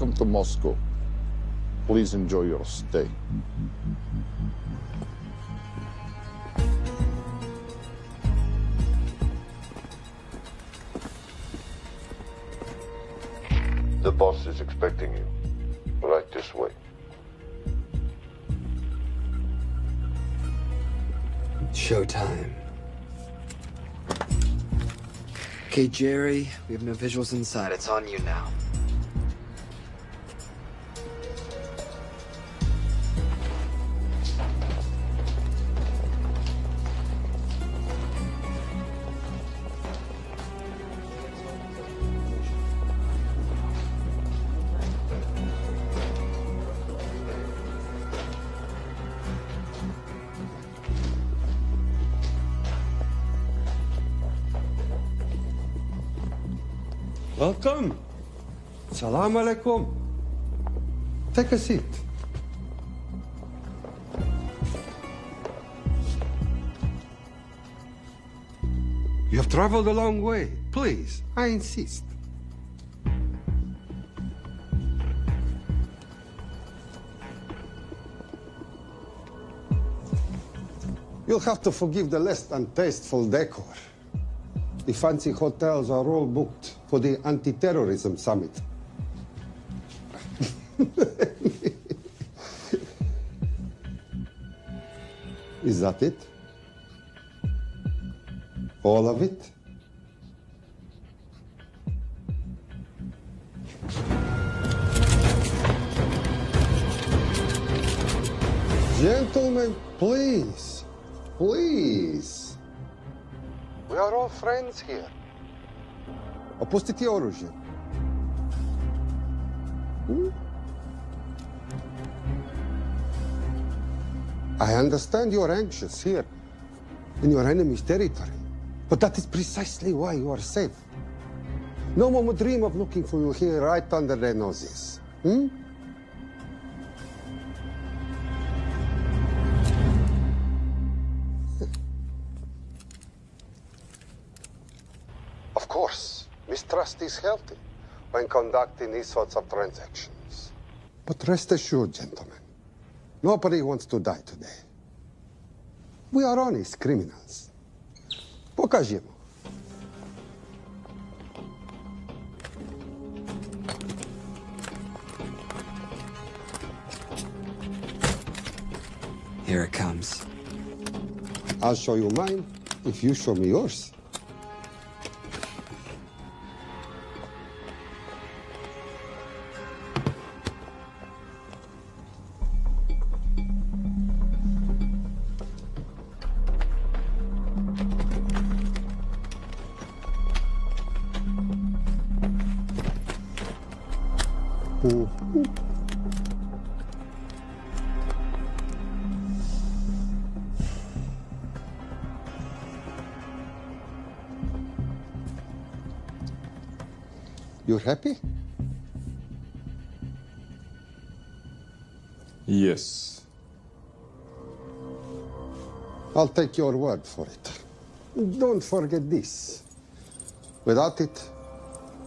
welcome to Moscow. Please enjoy your stay. The boss is expecting you. Right this way. Showtime. Okay, Jerry, we have no visuals inside. It's on you now. Welcome. Salam alaikum. Take a seat. You have traveled a long way. Please, I insist. You'll have to forgive the less than tasteful decor. The fancy hotels are all booked for the anti-terrorism summit. Is that it? All of it? Gentlemen, please, please. We are all friends here. Опустите оружие. I understand you're anxious here in your enemy's territory, but that is precisely why you are safe. No one would dream of looking for you here right under their noses. Of course, mistrust is healthy when conducting these sorts of transactions. But rest assured, gentlemen, nobody wants to die today. We are honest criminals. Покажемо. Here it comes. I'll show you mine if you show me yours. You're happy? Yes. I'll take your word for it. Don't forget this. Without it,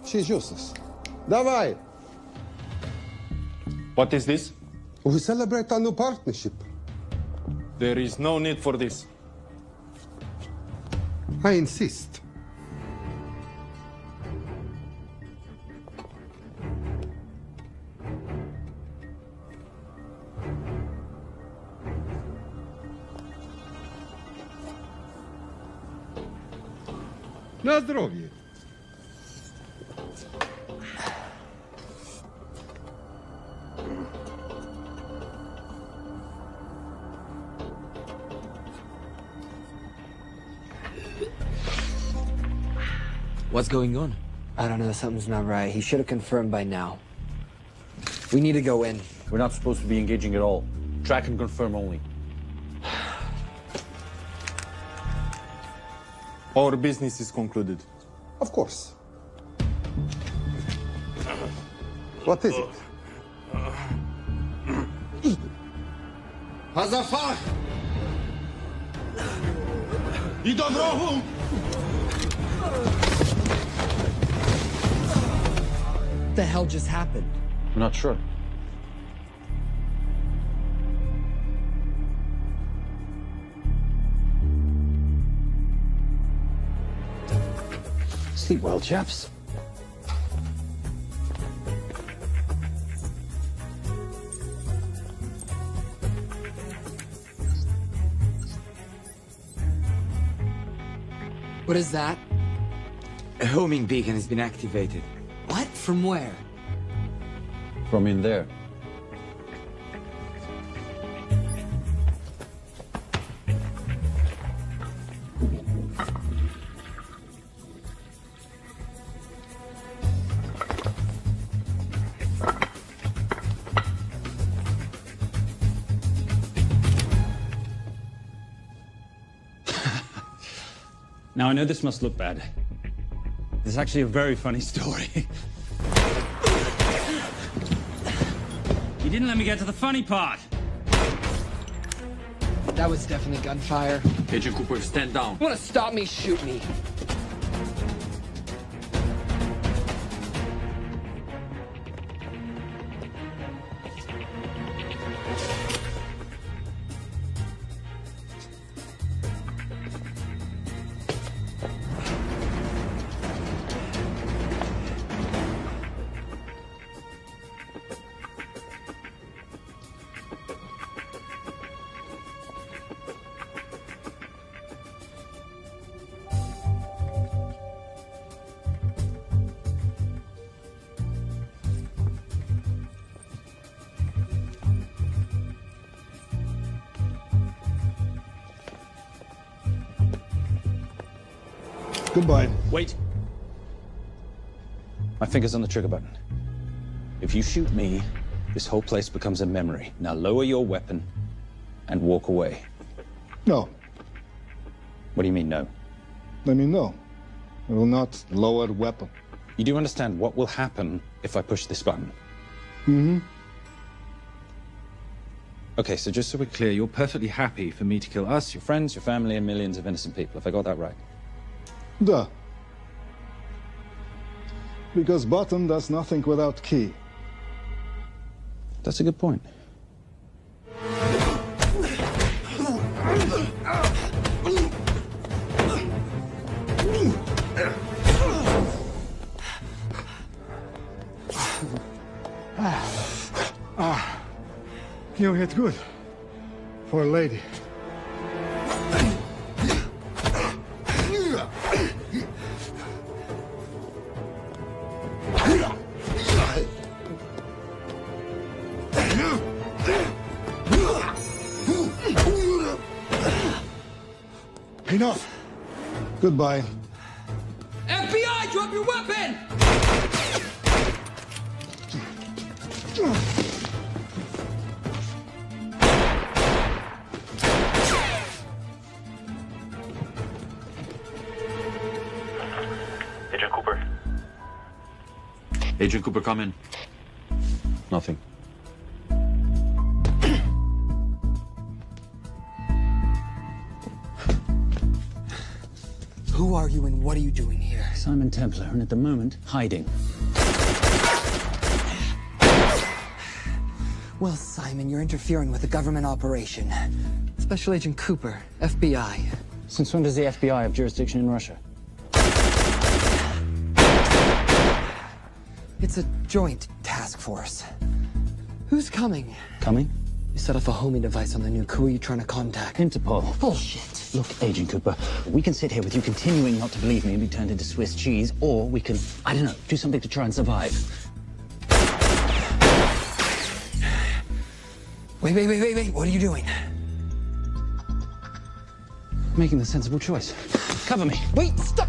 she's useless. Давай! What is this? We celebrate our new partnership. There is no need for this. I insist. Na zdrowie. What's going on? I don't know. Something's not right. He should have confirmed by now. We need to go in. We're not supposed to be engaging at all. Track and confirm only. Our business is concluded. Of course. What is it? Hazafar! I do wrogu! What the hell just happened? I'm not sure. Sleep well, chaps. What is that? A homing beacon has been activated. What? From where? From in there. Now, I know this must look bad. This is actually a very funny story. You didn't let me get to the funny part. That was definitely gunfire. Agent Cooper, stand down. Want to stop me, shoot me. Goodbye. Wait. My finger's on the trigger button. If you shoot me, this whole place becomes a memory. Now lower your weapon and walk away. No. What do you mean, no? I mean, no. I will not lower weapon. You do understand what will happen if I push this button? Mm-hmm. Okay, so just so we're clear, you're perfectly happy for me to kill us, your friends, your family, and millions of innocent people. Have I got that right? Duh. Because button does nothing without key. That's a good point. You hit good. For a lady. Enough. Goodbye. FBI, drop your weapon! Agent Cooper. Agent Cooper, come in. Nothing. Who are you and what are you doing here? Simon Templar, and at the moment, hiding. Well, Simon, you're interfering with a government operation. Special Agent Cooper, FBI. Since when does the FBI have jurisdiction in Russia? It's a joint task force. Who's coming? Coming? You set off a homing device on the nuke. Who are you trying to contact? Interpol. Bullshit. Look, Agent Cooper, we can sit here with you continuing not to believe me and be turned into Swiss cheese, or we can, I don't know, do something to try and survive. Wait. What are you doing? Making the sensible choice. Cover me. Wait, stop!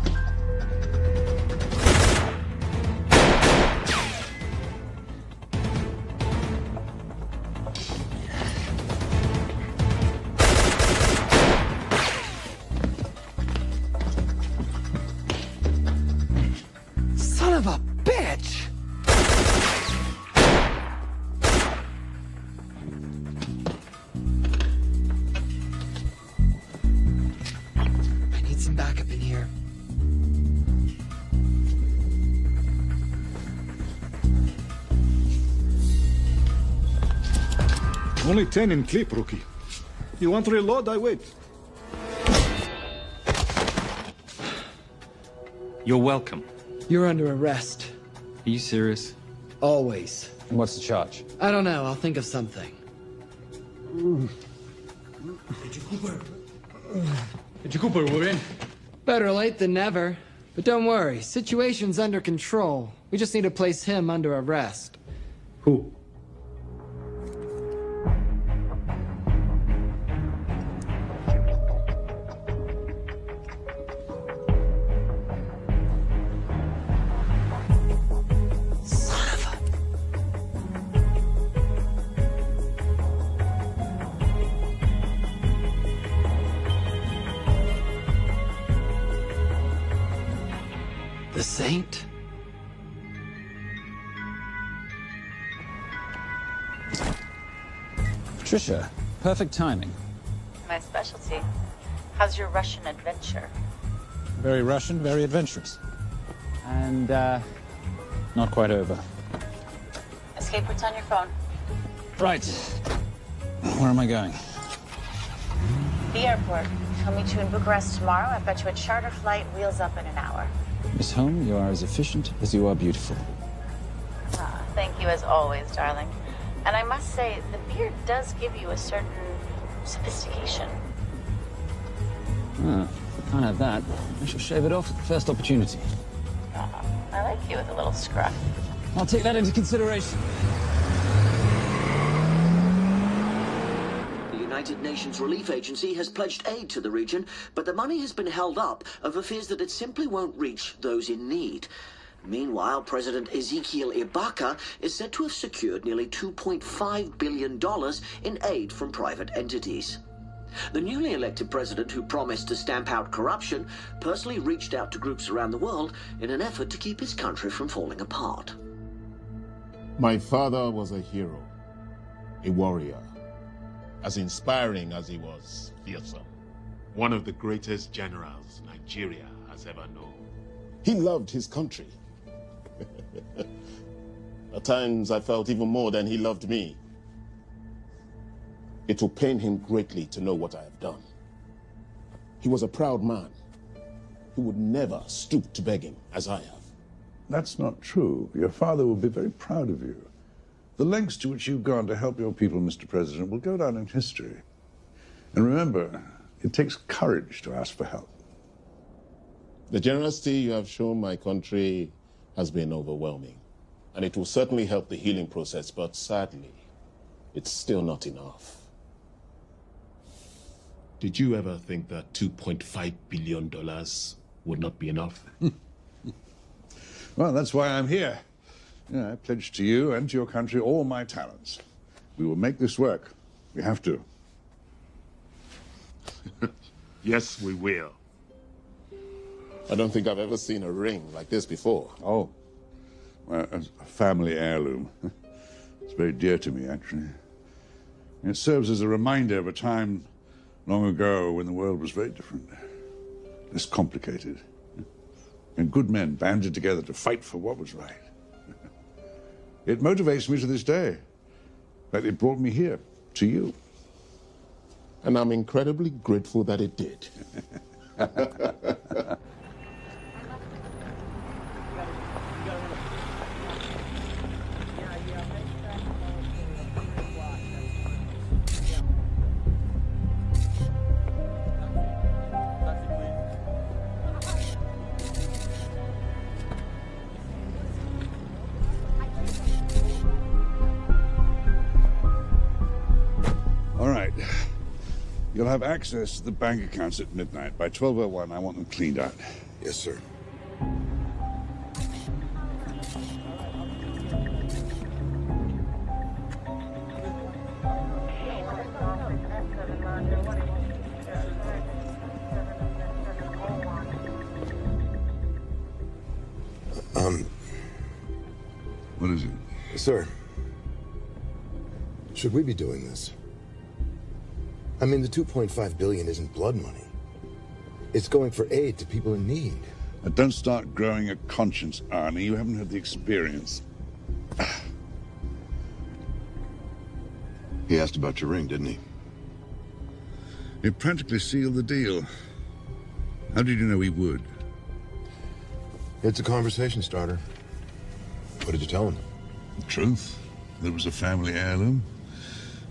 Son of a bitch! I need some backup in here. Only 10 in clip, rookie. You want to reload? I wait. You're welcome. You're under arrest. Are you serious? Always. And what's the charge? I don't know. I'll think of something. Agent Cooper, we're in. Better late than never. But don't worry. Situation's under control. We just need to place him under arrest. Who? Son of a... The Saint? Patricia, perfect timing. My specialty. How's your Russian adventure? Very Russian, very adventurous. And, not quite over. Escape routes on your phone. Right. Where am I going? The airport. I'll meet you in Bucharest tomorrow. I've got you a charter flight, wheels up in an hour. Miss Holm, you are as efficient as you are beautiful. Ah, thank you as always, darling. And I must say, the beard does give you a certain sophistication. Ah, can't have that. I shall shave it off at the first opportunity. I like you with a little scruff. I'll take that into consideration. The United Nations Relief Agency has pledged aid to the region, but the money has been held up over fears that it simply won't reach those in need. Meanwhile, President Ezekiel Ibaka is said to have secured nearly $2.5 billion in aid from private entities. The newly elected president, who promised to stamp out corruption, personally reached out to groups around the world in an effort to keep his country from falling apart. My father was a hero, a warrior, as inspiring as he was fearsome. One of the greatest generals Nigeria has ever known. He loved his country. At times I felt even more than he loved me. It will pain him greatly to know what I have done. He was a proud man. He would never stoop to begging as I have. That's not true. Your father will be very proud of you. The lengths to which you've gone to help your people, Mr. President, will go down in history. And remember, it takes courage to ask for help. The generosity you have shown my country has been overwhelming. And it will certainly help the healing process, but sadly, it's still not enough. Did you ever think that $2.5 billion would not be enough? Well, that's why I'm here. I pledge to you and to your country all my talents. We will make this work. We have to. Yes, we will. I don't think I've ever seen a ring like this before. Oh, well, a family heirloom. It's very dear to me, actually. It serves as a reminder of a time long ago when the world was very different, less complicated, and good men banded together to fight for what was right. It motivates me to this day, but it brought me here, to you. And I'm incredibly grateful that it did. All right. You'll have access to the bank accounts at midnight. By 12:01, I want them cleaned out. Yes, sir. What is it? Sir, should we be doing this? I mean, the $2.5 billion isn't blood money. It's going for aid to people in need. Don't start growing a conscience, Arnie. You haven't had the experience. He asked about your ring, didn't he? It practically sealed the deal. How did you know he would? It's a conversation starter. What did you tell him? The truth. That it was a family heirloom.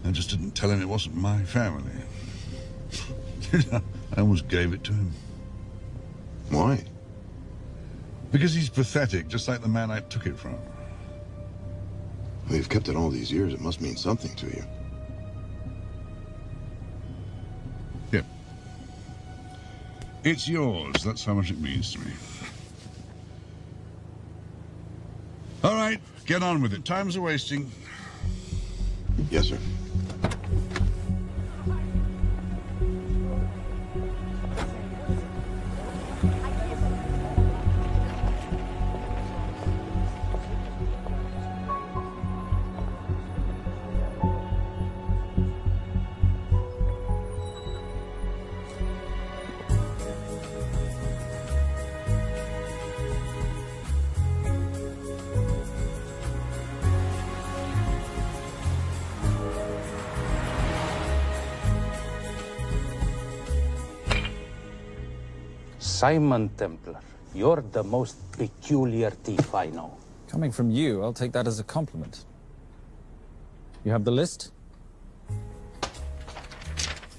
I just didn't tell him it wasn't my family. I almost gave it to him. Why? Because he's pathetic, just like the man I took it from. Well, you've kept it all these years. It must mean something to you. Yeah. It's yours. That's how much it means to me. All right, get on with it. Time's a-wasting. Yes, sir. Simon Templar, you're the most peculiar thief I know. Coming from you, I'll take that as a compliment. You have the list?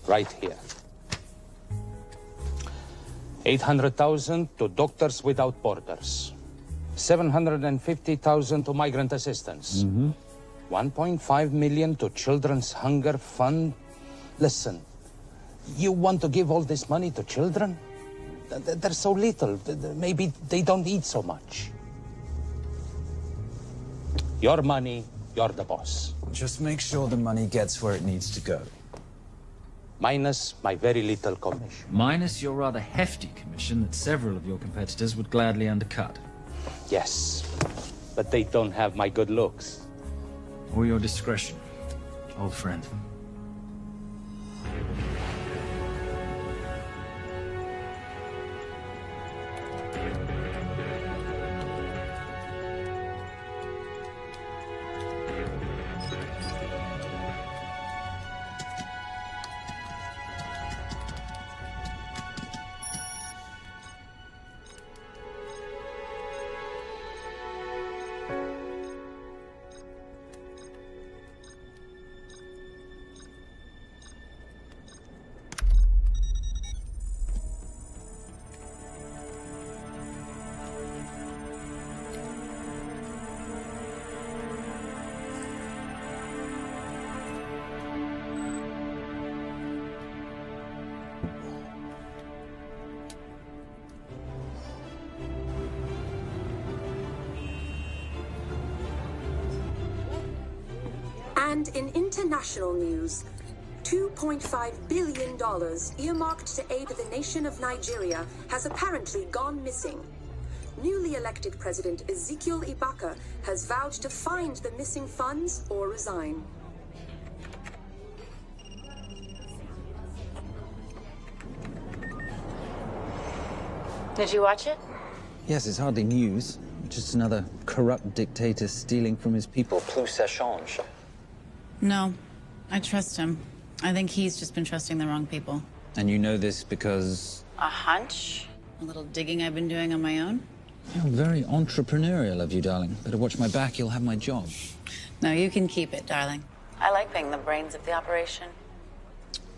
Right here. 800,000 to Doctors Without Borders. 750,000 to migrant assistance. 1.5 million to Children's Hunger Fund. Listen, you want to give all this money to children? They're so little. Maybe they don't eat so much. Your money, you're the boss. Just make sure the money gets where it needs to go. Minus my very little commission. Minus your rather hefty commission that several of your competitors would gladly undercut. Yes, but they don't have my good looks. Or your discretion, old friend. And in international news, $2.5 billion earmarked to aid the nation of Nigeria has apparently gone missing. Newly elected President Ezekiel Ibaka has vowed to find the missing funds or resign. Did you watch it? Yes, it's hardly news. Just another corrupt dictator stealing from his people. Plus ça change. No, I trust him. I think he's just been trusting the wrong people. And you know this because... A hunch? A little digging I've been doing on my own? You're very entrepreneurial of you, darling. Better watch my back, you'll have my job. No, you can keep it, darling. I like being the brains of the operation.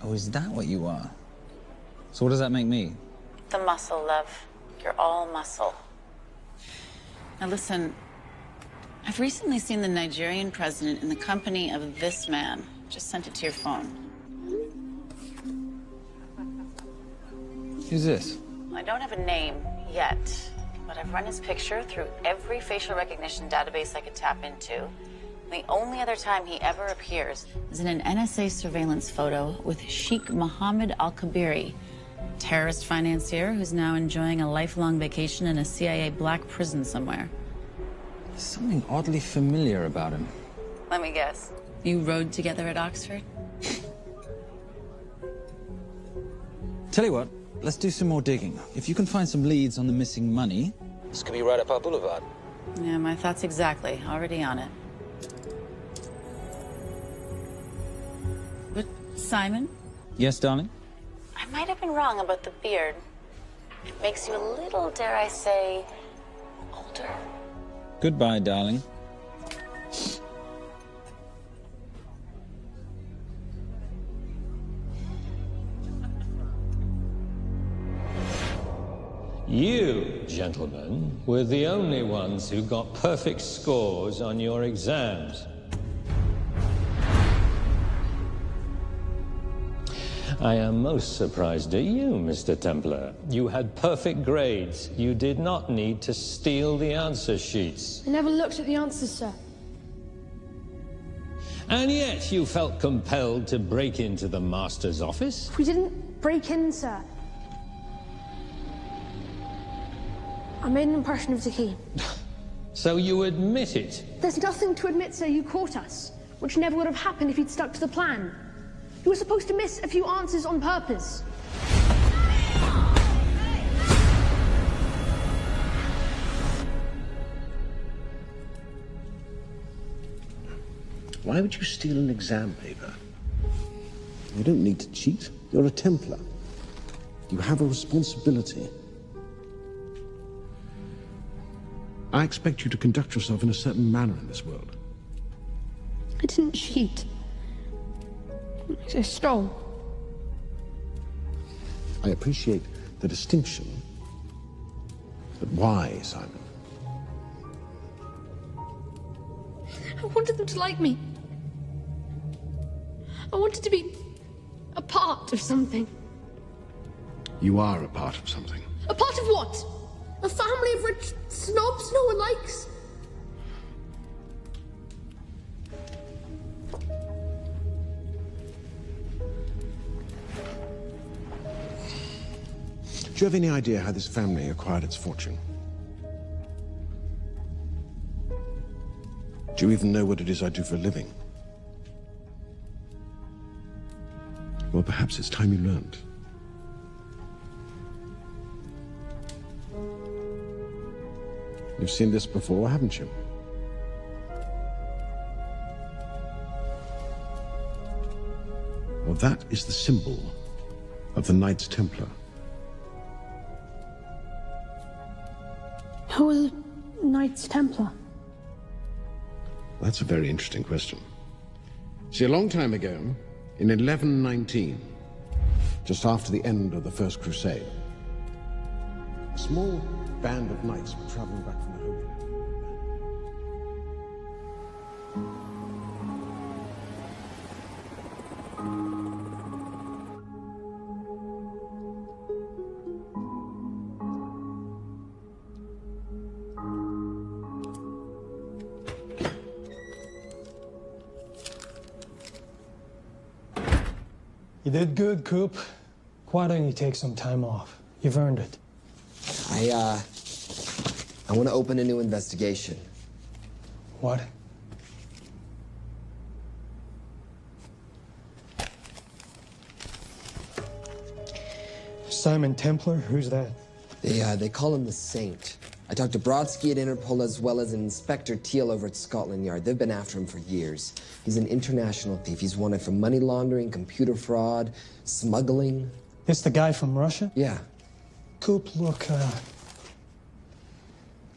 Oh, is that what you are? So what does that make me? The muscle, love. You're all muscle. Now listen, I've recently seen the Nigerian president in the company of this man. Just sent it to your phone. Who's this? I don't have a name yet, but I've run his picture through every facial recognition database I could tap into. The only other time he ever appears is in an NSA surveillance photo with Sheikh Mohammed Al-Kabiri, terrorist financier who's now enjoying a lifelong vacation in a CIA black prison somewhere. There's something oddly familiar about him. Let me guess. You rode together at Oxford? Tell you what, let's do some more digging. If you can find some leads on the missing money, this could be right up our boulevard. Yeah, my thoughts exactly. Already on it. Simon? Yes, darling? I might have been wrong about the beard. It makes you a little, dare I say, older. Goodbye, darling. You, gentlemen, were the only ones who got perfect scores on your exams. I am most surprised at you, Mr. Templar. You had perfect grades. You did not need to steal the answer sheets. I never looked at the answers, sir. And yet you felt compelled to break into the master's office? We didn't break in, sir. I made an impression of the key. So you admit it? There's nothing to admit, sir. You caught us, which never would have happened if you'd stuck to the plan. You were supposed to miss a few answers on purpose. Why would you steal an exam paper? You don't need to cheat. You're a Templar. You have a responsibility. I expect you to conduct yourself in a certain manner in this world. I didn't cheat. I stole. I appreciate the distinction. But why, Simon? I wanted them to like me. I wanted to be a part of something. You are a part of something. A part of what? A family of rich snobs no one likes? Do you have any idea how this family acquired its fortune? Do you even know what it is I do for a living? Well, perhaps it's time you learned. You've seen this before, haven't you? Well, that is the symbol of the Knights Templar. Who are the Knights Templar? That's a very interesting question. See, a long time ago, in 1119, just after the end of the First Crusade, a small band of knights were traveling back from the Holy Land. You did good, Coop. Why don't you take some time off? You've earned it. I want to open a new investigation. What? Simon Templar? Who's that? They call him the Saint. I talked to Brodsky at Interpol as well as Inspector Teal over at Scotland Yard. They've been after him for years. He's an international thief. He's wanted for money laundering, computer fraud, smuggling. This the guy from Russia? Yeah. Coop, look,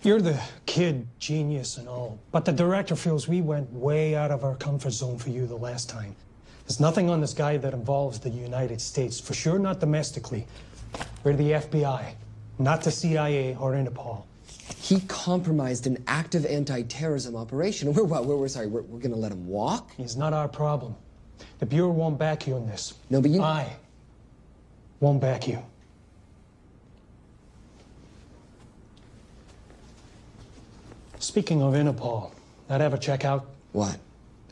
you're the kid genius and all, but the director feels we went way out of our comfort zone for you the last time. There's nothing on this guy that involves the United States, for sure not domestically. We're the FBI, not the CIA or Interpol. He compromised an active anti-terrorism operation. We're gonna let him walk? He's not our problem. The Bureau won't back you on this. No, but you... I won't back you. Speaking of Interpol, that ever check out? What?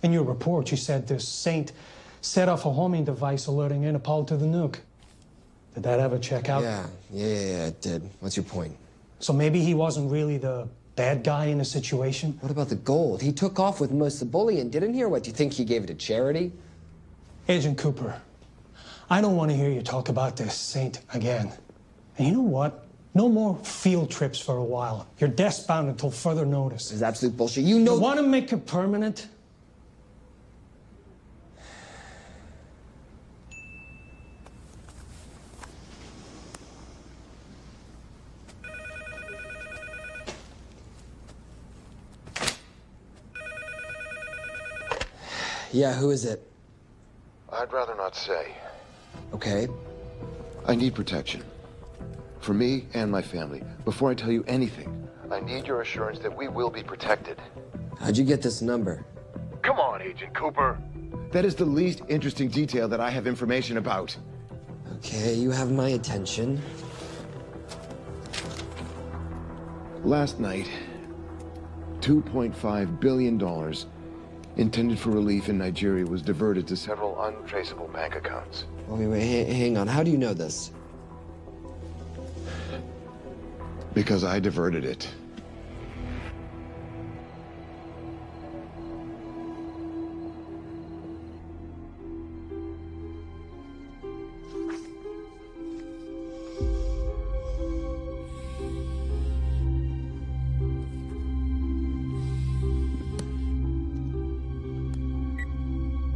In your report, you said this Saint set off a homing device alerting Interpol to the nuke. Did that ever check out? Yeah, it did. What's your point? So maybe he wasn't really the bad guy in the situation? What about the gold? He took off with most of the bullion, didn't he? Or what, do you think he gave it to charity? Agent Cooper, I don't want to hear you talk about this Saint again. And you know what? No more field trips for a while. You're desk-bound until further notice. It's absolute bullshit. You know... You want to make it permanent? Yeah, who is it? I'd rather not say. Okay. I need protection. For me and my family. Before I tell you anything, I need your assurance that we will be protected. How'd you get this number? Come on, Agent Cooper. That is the least interesting detail that I have information about. Okay, you have my attention. Last night, $2.5 billion intended for relief in Nigeria was diverted to several untraceable bank accounts. Wait, hang on. How do you know this? Because I diverted it.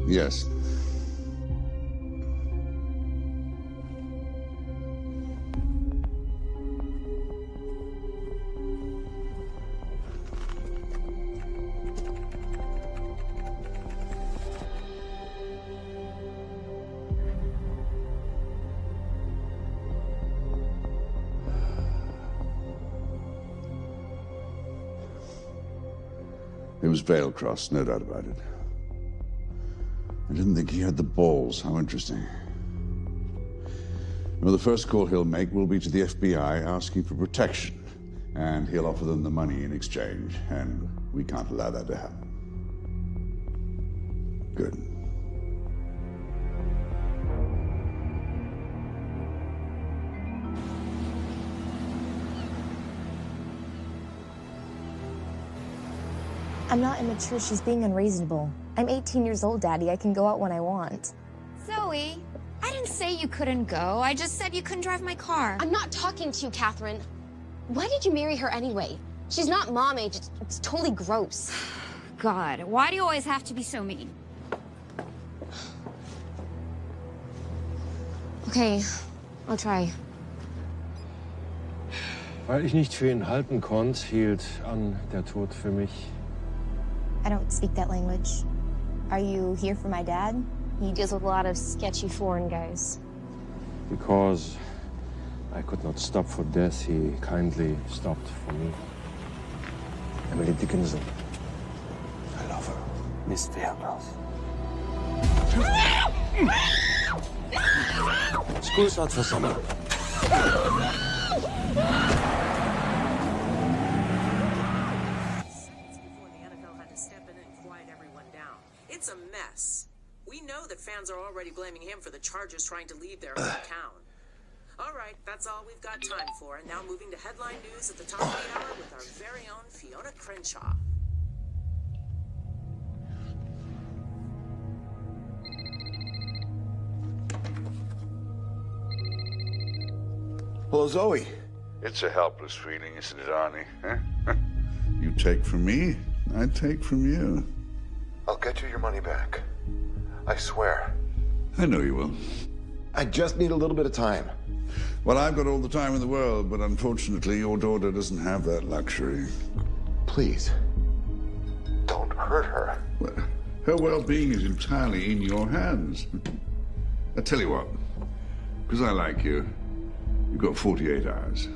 Yes. It was Veilcross, no doubt about it. I didn't think he had the balls. How interesting. Well, the first call he'll make will be to the FBI asking for protection. And he'll offer them the money in exchange. And we can't allow that to happen. Good. I'm not immature. She's being unreasonable. I'm 18 years old, Daddy. I can go out when I want. Zoe, I didn't say you couldn't go. I just said you couldn't drive my car. I'm not talking to you, Catherine. Why did you marry her anyway? She's not mom age. It's totally gross. God, why do you always have to be so mean? Okay, I'll try. Weil ich nicht für ihn halten konnte, hielt an der Tod für mich. I don't speak that language. Are you here for my dad? He deals with a lot of sketchy foreign guys. Because I could not stop for death, he kindly stopped for me. Emily Dickinson. I love her. Miss Veilcross. School's out for summer. It's a mess. We know that fans are already blaming him for the Chargers trying to leave their hometown. All right, that's all we've got time for. And now moving to headline news at the top of the hour with our very own Fiona Crenshaw. Hello, Zoe. It's a helpless feeling, isn't it, Arnie? Huh? You take from me, I take from you. I'll get you your money back. I swear. I know you will. I just need a little bit of time. Well, I've got all the time in the world, but unfortunately your daughter doesn't have that luxury. Please, don't hurt her. Well, her well-being is entirely in your hands. I tell you what, because I like you, you've got 48 hours.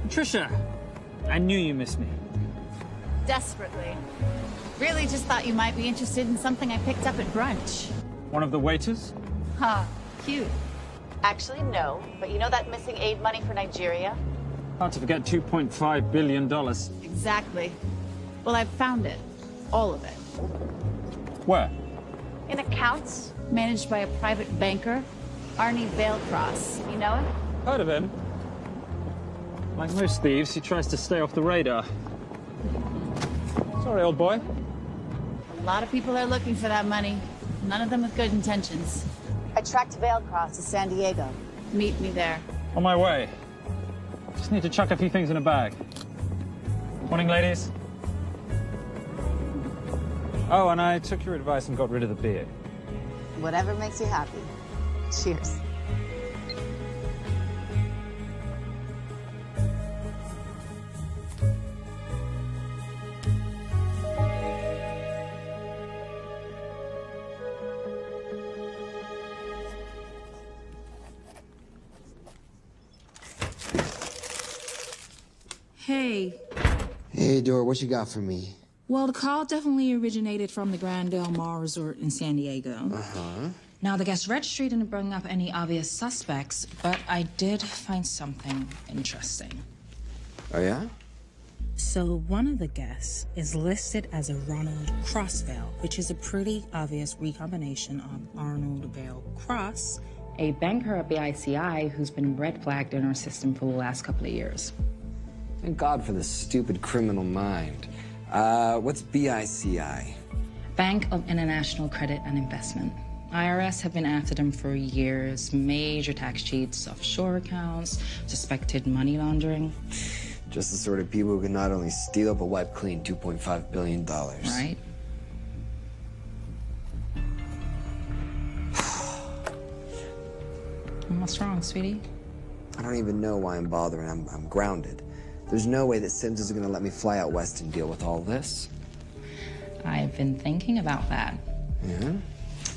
Trisha, I knew you missed me. Desperately. Really just thought you might be interested in something I picked up at brunch. One of the waiters? Huh, cute. Actually, no. But you know that missing aid money for Nigeria? Hard to forget $2.5 billion. Exactly. Well, I've found it. All of it. Where? In accounts managed by a private banker, Arnie Vailcross. You know him? Heard of him. Like most thieves, he tries to stay off the radar. Sorry, old boy. A lot of people are looking for that money. None of them with good intentions. I tracked Vailcross to San Diego. Meet me there. On my way. Just need to chuck a few things in a bag. Morning, ladies. Oh, and I took your advice and got rid of the beer. Whatever makes you happy. Cheers. Hey. Hey, Dora, what you got for me? Well, the call definitely originated from the Grand Del Mar Resort in San Diego. Uh-huh. Now, the guest registry didn't bring up any obvious suspects, but I did find something interesting. Oh, yeah? So one of the guests is listed as a Ronald Crossvale, which is a pretty obvious recombination of Arnold Vale Cross, a banker at BICI who's been red flagged in our system for the last couple of years. Thank God for this stupid criminal mind. What's BICI? Bank of International Credit and Investment. IRS have been after them for years. Major tax cheats, offshore accounts, suspected money laundering. Just the sort of people who can not only steal but wipe clean $2.5 billion. Right? What's wrong, sweetie? I don't even know why I'm bothering. I'm grounded. There's no way that Sims is gonna let me fly out west and deal with all this. I've been thinking about that. Yeah?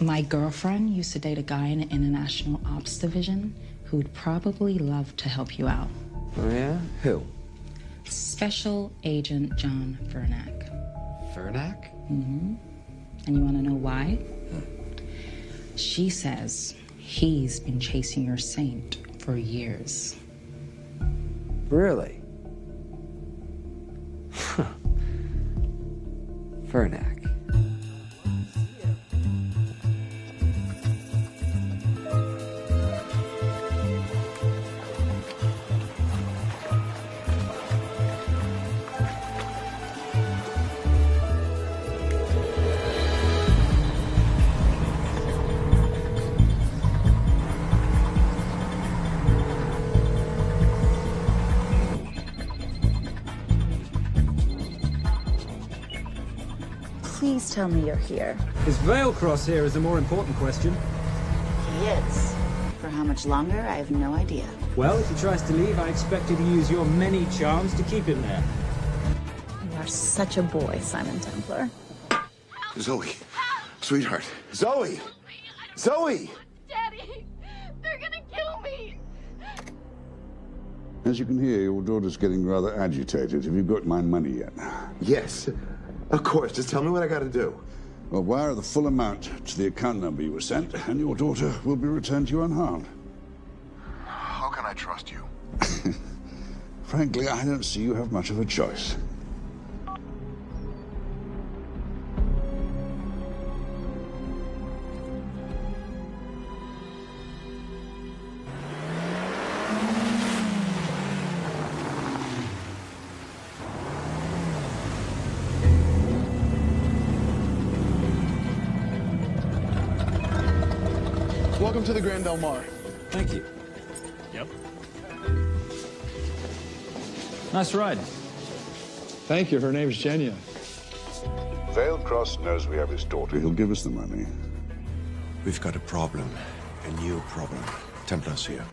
My girlfriend used to date a guy in the International Ops Division who'd probably love to help you out. Oh, yeah? Who? Special Agent John Vernack. Vernack? Mm-hmm. And you want to know why? She says he's been chasing your saint for years. Really? Vernack. Please tell me you're here. Is Vailcross here is the more important question. He is. For how much longer, I have no idea. Well, if he tries to leave, I expect you to use your many charms to keep him there. You are such a boy, Simon Templar. Zoe. Sweetheart. Zoe! Zoe! Daddy! They're gonna kill me! As you can hear, your daughter's getting rather agitated. Have you got my money yet? Yes. Of course. Just tell me what I gotta do. Well, wire the full amount to the account number you were sent, and your daughter will be returned to you unharmed. How can I trust you? Frankly, I don't see you have much of a choice. Welcome to the Grand Del Mar. Thank you. Yep. Nice ride. Thank you. Her name's Genya. Vailcross knows we have his daughter. He'll give us the money. We've got a problem. A new problem. Templar's here.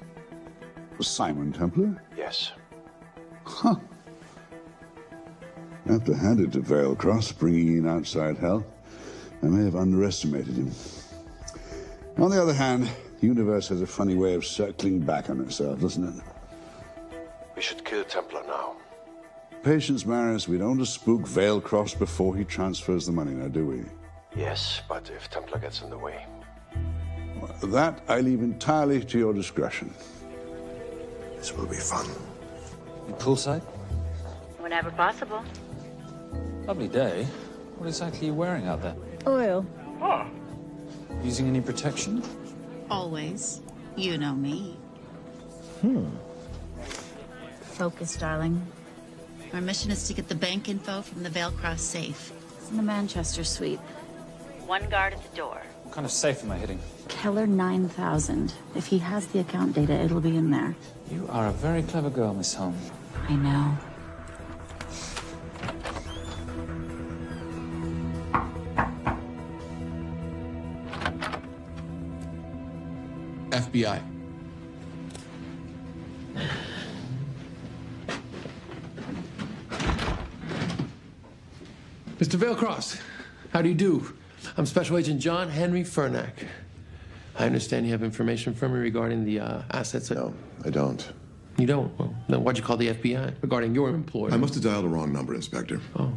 Simon Templar? Yes. Huh. I have to hand it to Vailcross, bringing in outside help. I may have underestimated him. On the other hand, the universe has a funny way of circling back on itself, doesn't it? We should kill Templar now. Patience, Maris. We don't want to spook Vailcross before he transfers the money, now, do we? Yes, but if Templar gets in the way. Well, that I leave entirely to your discretion. This will be fun. Poolside? Whenever possible. Lovely day. What exactly are you wearing out there? Oil. Using any protection? Always. You know me. Focus, darling. Our mission is to get the bank info from the Vale Cross safe. It's in the Manchester suite. One guard at the door. What kind of safe am I hitting? Keller 9000. If he has the account data, it'll be in there. You are a very clever girl, Miss Holm. I know. FBI. Mr. Vailcross, how do you do? I'm Special Agent John Henry Furnack. I understand you have information from me regarding the assets. No, I don't. You don't? Well, then why'd you call the FBI regarding your employer? I must have dialed the wrong number, Inspector. Oh.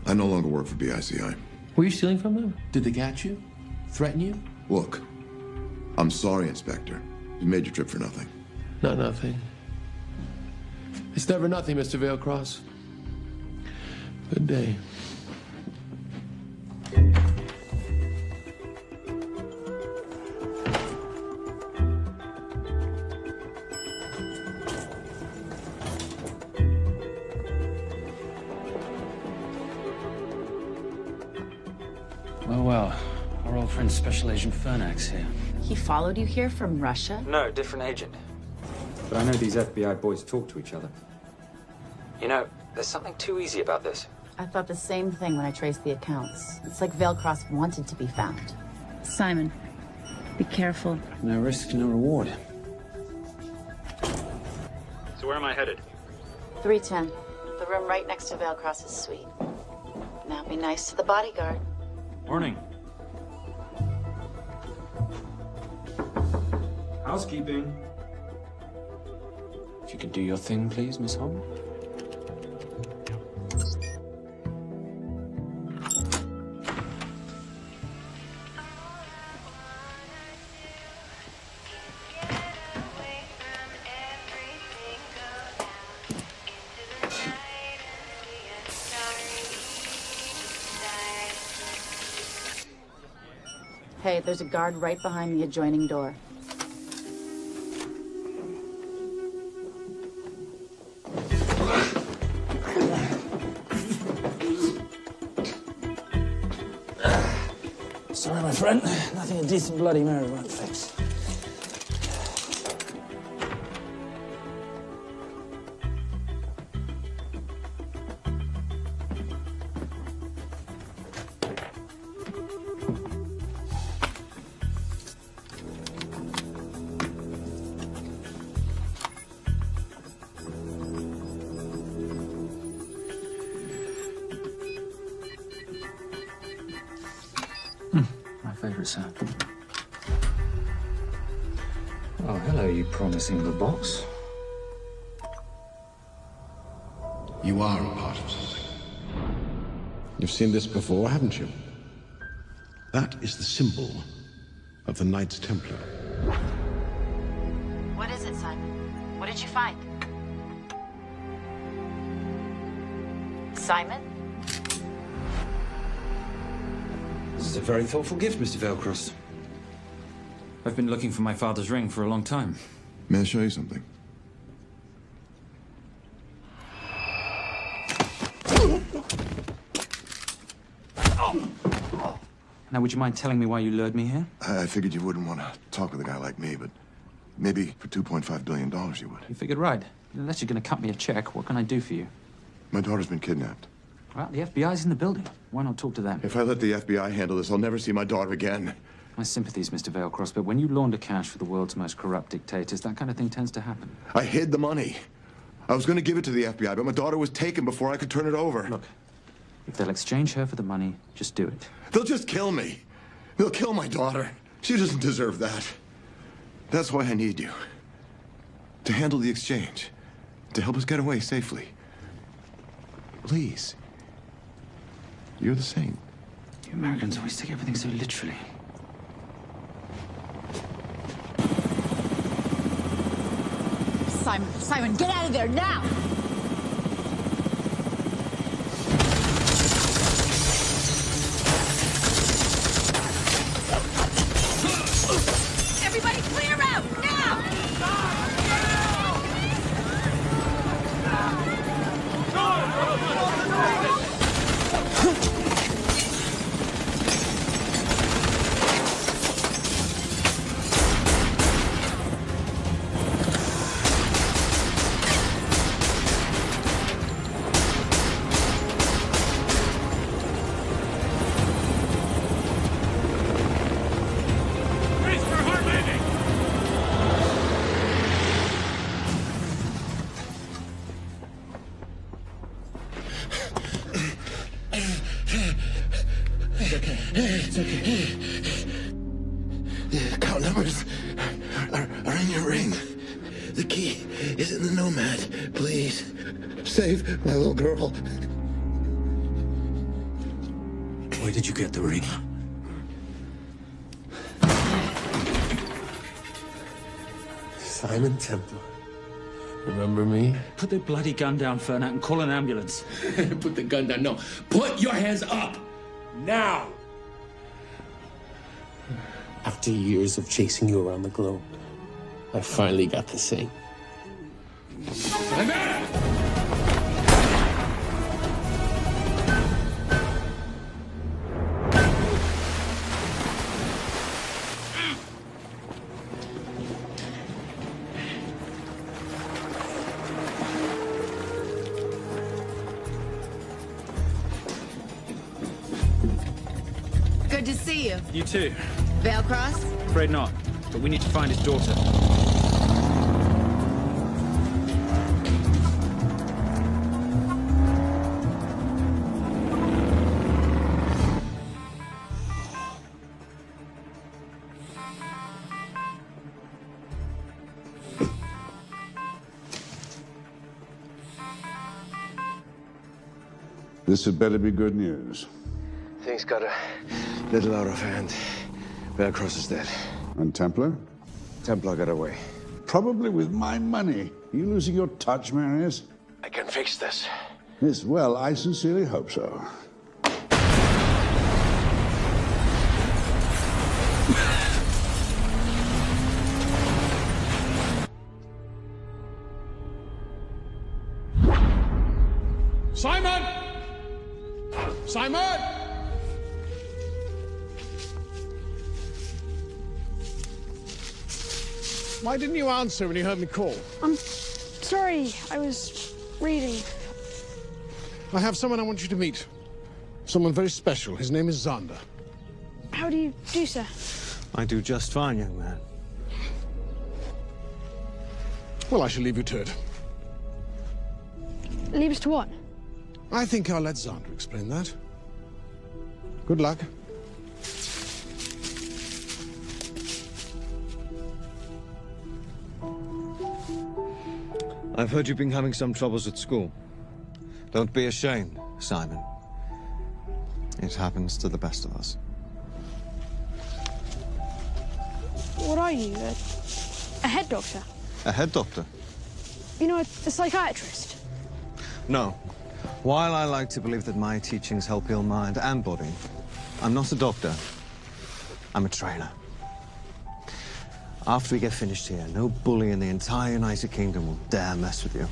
I no longer work for BICI. Were you stealing from them? Did they catch you? Threaten you? Look, I'm sorry, Inspector. You made your trip for nothing. Not nothing. It's never nothing, Mr. Vailcross. Good day. Well, our old friend Special Agent Furnack's here. He followed you here from Russia? No, different agent. But I know these FBI boys talk to each other. You know, there's something too easy about this. I thought the same thing when I traced the accounts. It's like Vailcross wanted to be found. Simon, be careful. No risk, no reward. So where am I headed? 310. The room right next to Vailcross's suite. Now be nice to the bodyguard. Morning. Housekeeping. If you could do your thing, please, Miss Holm. Hey, there's a guard right behind the adjoining door. Sorry, my friend. Nothing a decent Bloody Mary won't fix. My favorite sound. Oh, hello, you promising the box. You are a part of something. You've seen this before, haven't you? That is the symbol of the Knights Templar. What is it, Simon? What did you find? Simon? This is a very thoughtful gift, Mr. Vailcross. I've been looking for my father's ring for a long time. May I show you something? Now, would you mind telling me why you lured me here? I figured you wouldn't want to talk with a guy like me, but maybe for $2.5 billion you would. You figured right. Unless you're going to cut me a check, what can I do for you? My daughter's been kidnapped. Well, the FBI's in the building. Why not talk to them? If I let the FBI handle this, I'll never see my daughter again. My sympathies, Mr. Vailcross, but when you launder cash for the world's most corrupt dictators, that kind of thing tends to happen. I hid the money. I was going to give it to the FBI, but my daughter was taken before I could turn it over. Look, if they'll exchange her for the money, just do it. They'll just kill me. They'll kill my daughter. She doesn't deserve that. That's why I need you. To handle the exchange. To help us get away safely. Please. You're the saint. You Americans always take everything so literally. Simon. Simon, get out of there now! Everybody clear out, now! It's okay. The account numbers are in your ring. The key is in the Nomad. Please, save my little girl. Where did you get the ring? Simon Templar. Remember me? Put the bloody gun down, Fernak, and call an ambulance. Put the gun down. No. Put your hands up. Now. After years of chasing you around the globe, I finally got to sing. Good to see you. You too. Veil Cross? Afraid not, but we need to find his daughter. This had better be good news. Things got a little out of hand. Bearcross is dead. And Templar? Templar got away. Probably with my money. Are you losing your touch, Marius? I can fix this. Yes, well, I sincerely hope so. Simon! Simon! Why didn't you answer when you heard me call? I'm sorry, I was reading. I have someone I want you to meet. Someone very special. His name is Xander. How do you do, sir? I do just fine, young man. Well, I shall leave you to it. Leave us to what? I think I'll let Xander explain that. Good luck. I've heard you've been having some troubles at school. Don't be ashamed, Simon. It happens to the best of us. What are you, a head doctor? A head doctor? You know, a psychiatrist? No. While I like to believe that my teachings help heal mind and body, I'm not a doctor. I'm a trainer. After we get finished here, no bully in the entire United Kingdom will dare mess with you.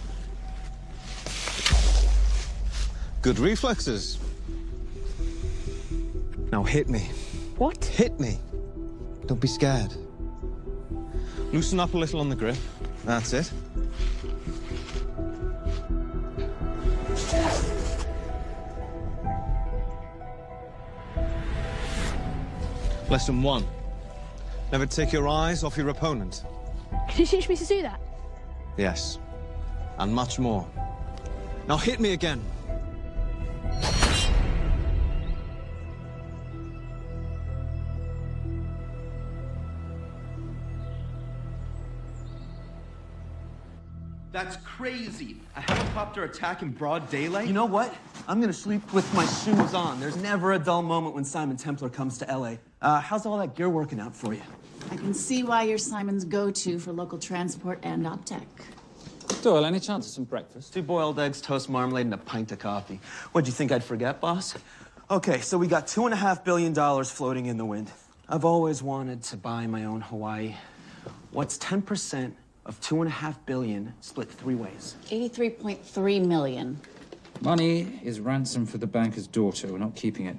Good reflexes. Now hit me. What? Hit me. Don't be scared. Loosen up a little on the grip. That's it. Lesson 1. Never take your eyes off your opponent. Can you teach me to do that? Yes. And much more. Now hit me again. That's crazy. A helicopter attack in broad daylight? You know what? I'm gonna sleep with my shoes on. There's never a dull moment when Simon Templar comes to LA. How's all that gear working out for you? I can see why you're Simon's go-to for local transport and OpTech. Doyle, any chance of some breakfast? 2 boiled eggs, toast, marmalade, and a pint of coffee. What'd you think I'd forget, boss? Okay, so we got $2.5 billion floating in the wind. I've always wanted to buy my own Hawaii. What's 10% of $2.5 billion split 3 ways? 83.3 million. Money is ransom for the banker's daughter. We're not keeping it.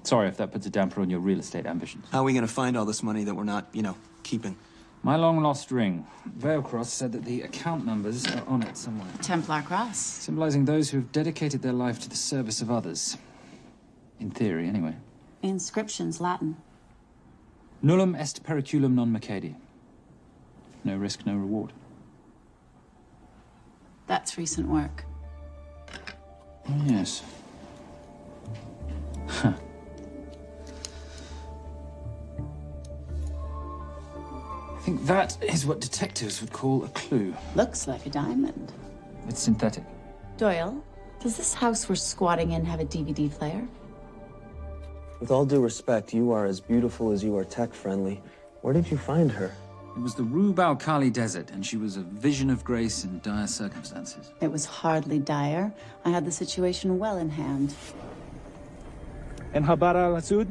Sorry if that puts a damper on your real estate ambitions. How are we gonna find all this money that we're not, keeping? My long-lost ring. Veilcross said that the account numbers are on it somewhere. Templar cross. Symbolizing those who have dedicated their life to the service of others. In theory, anyway. Inscription's Latin. Nullum est periculum non mercedi. No risk, no reward. That's recent work. Oh, yes. Huh. I think that is what detectives would call a clue. Looks like a diamond. It's synthetic. Doyle, does this house we're squatting in have a DVD player? With all due respect, you are as beautiful as you are tech-friendly. Where did you find her? It was the Rub al-Khali Desert, and she was a vision of grace in dire circumstances. It was hardly dire. I had the situation well in hand. انهبار على السود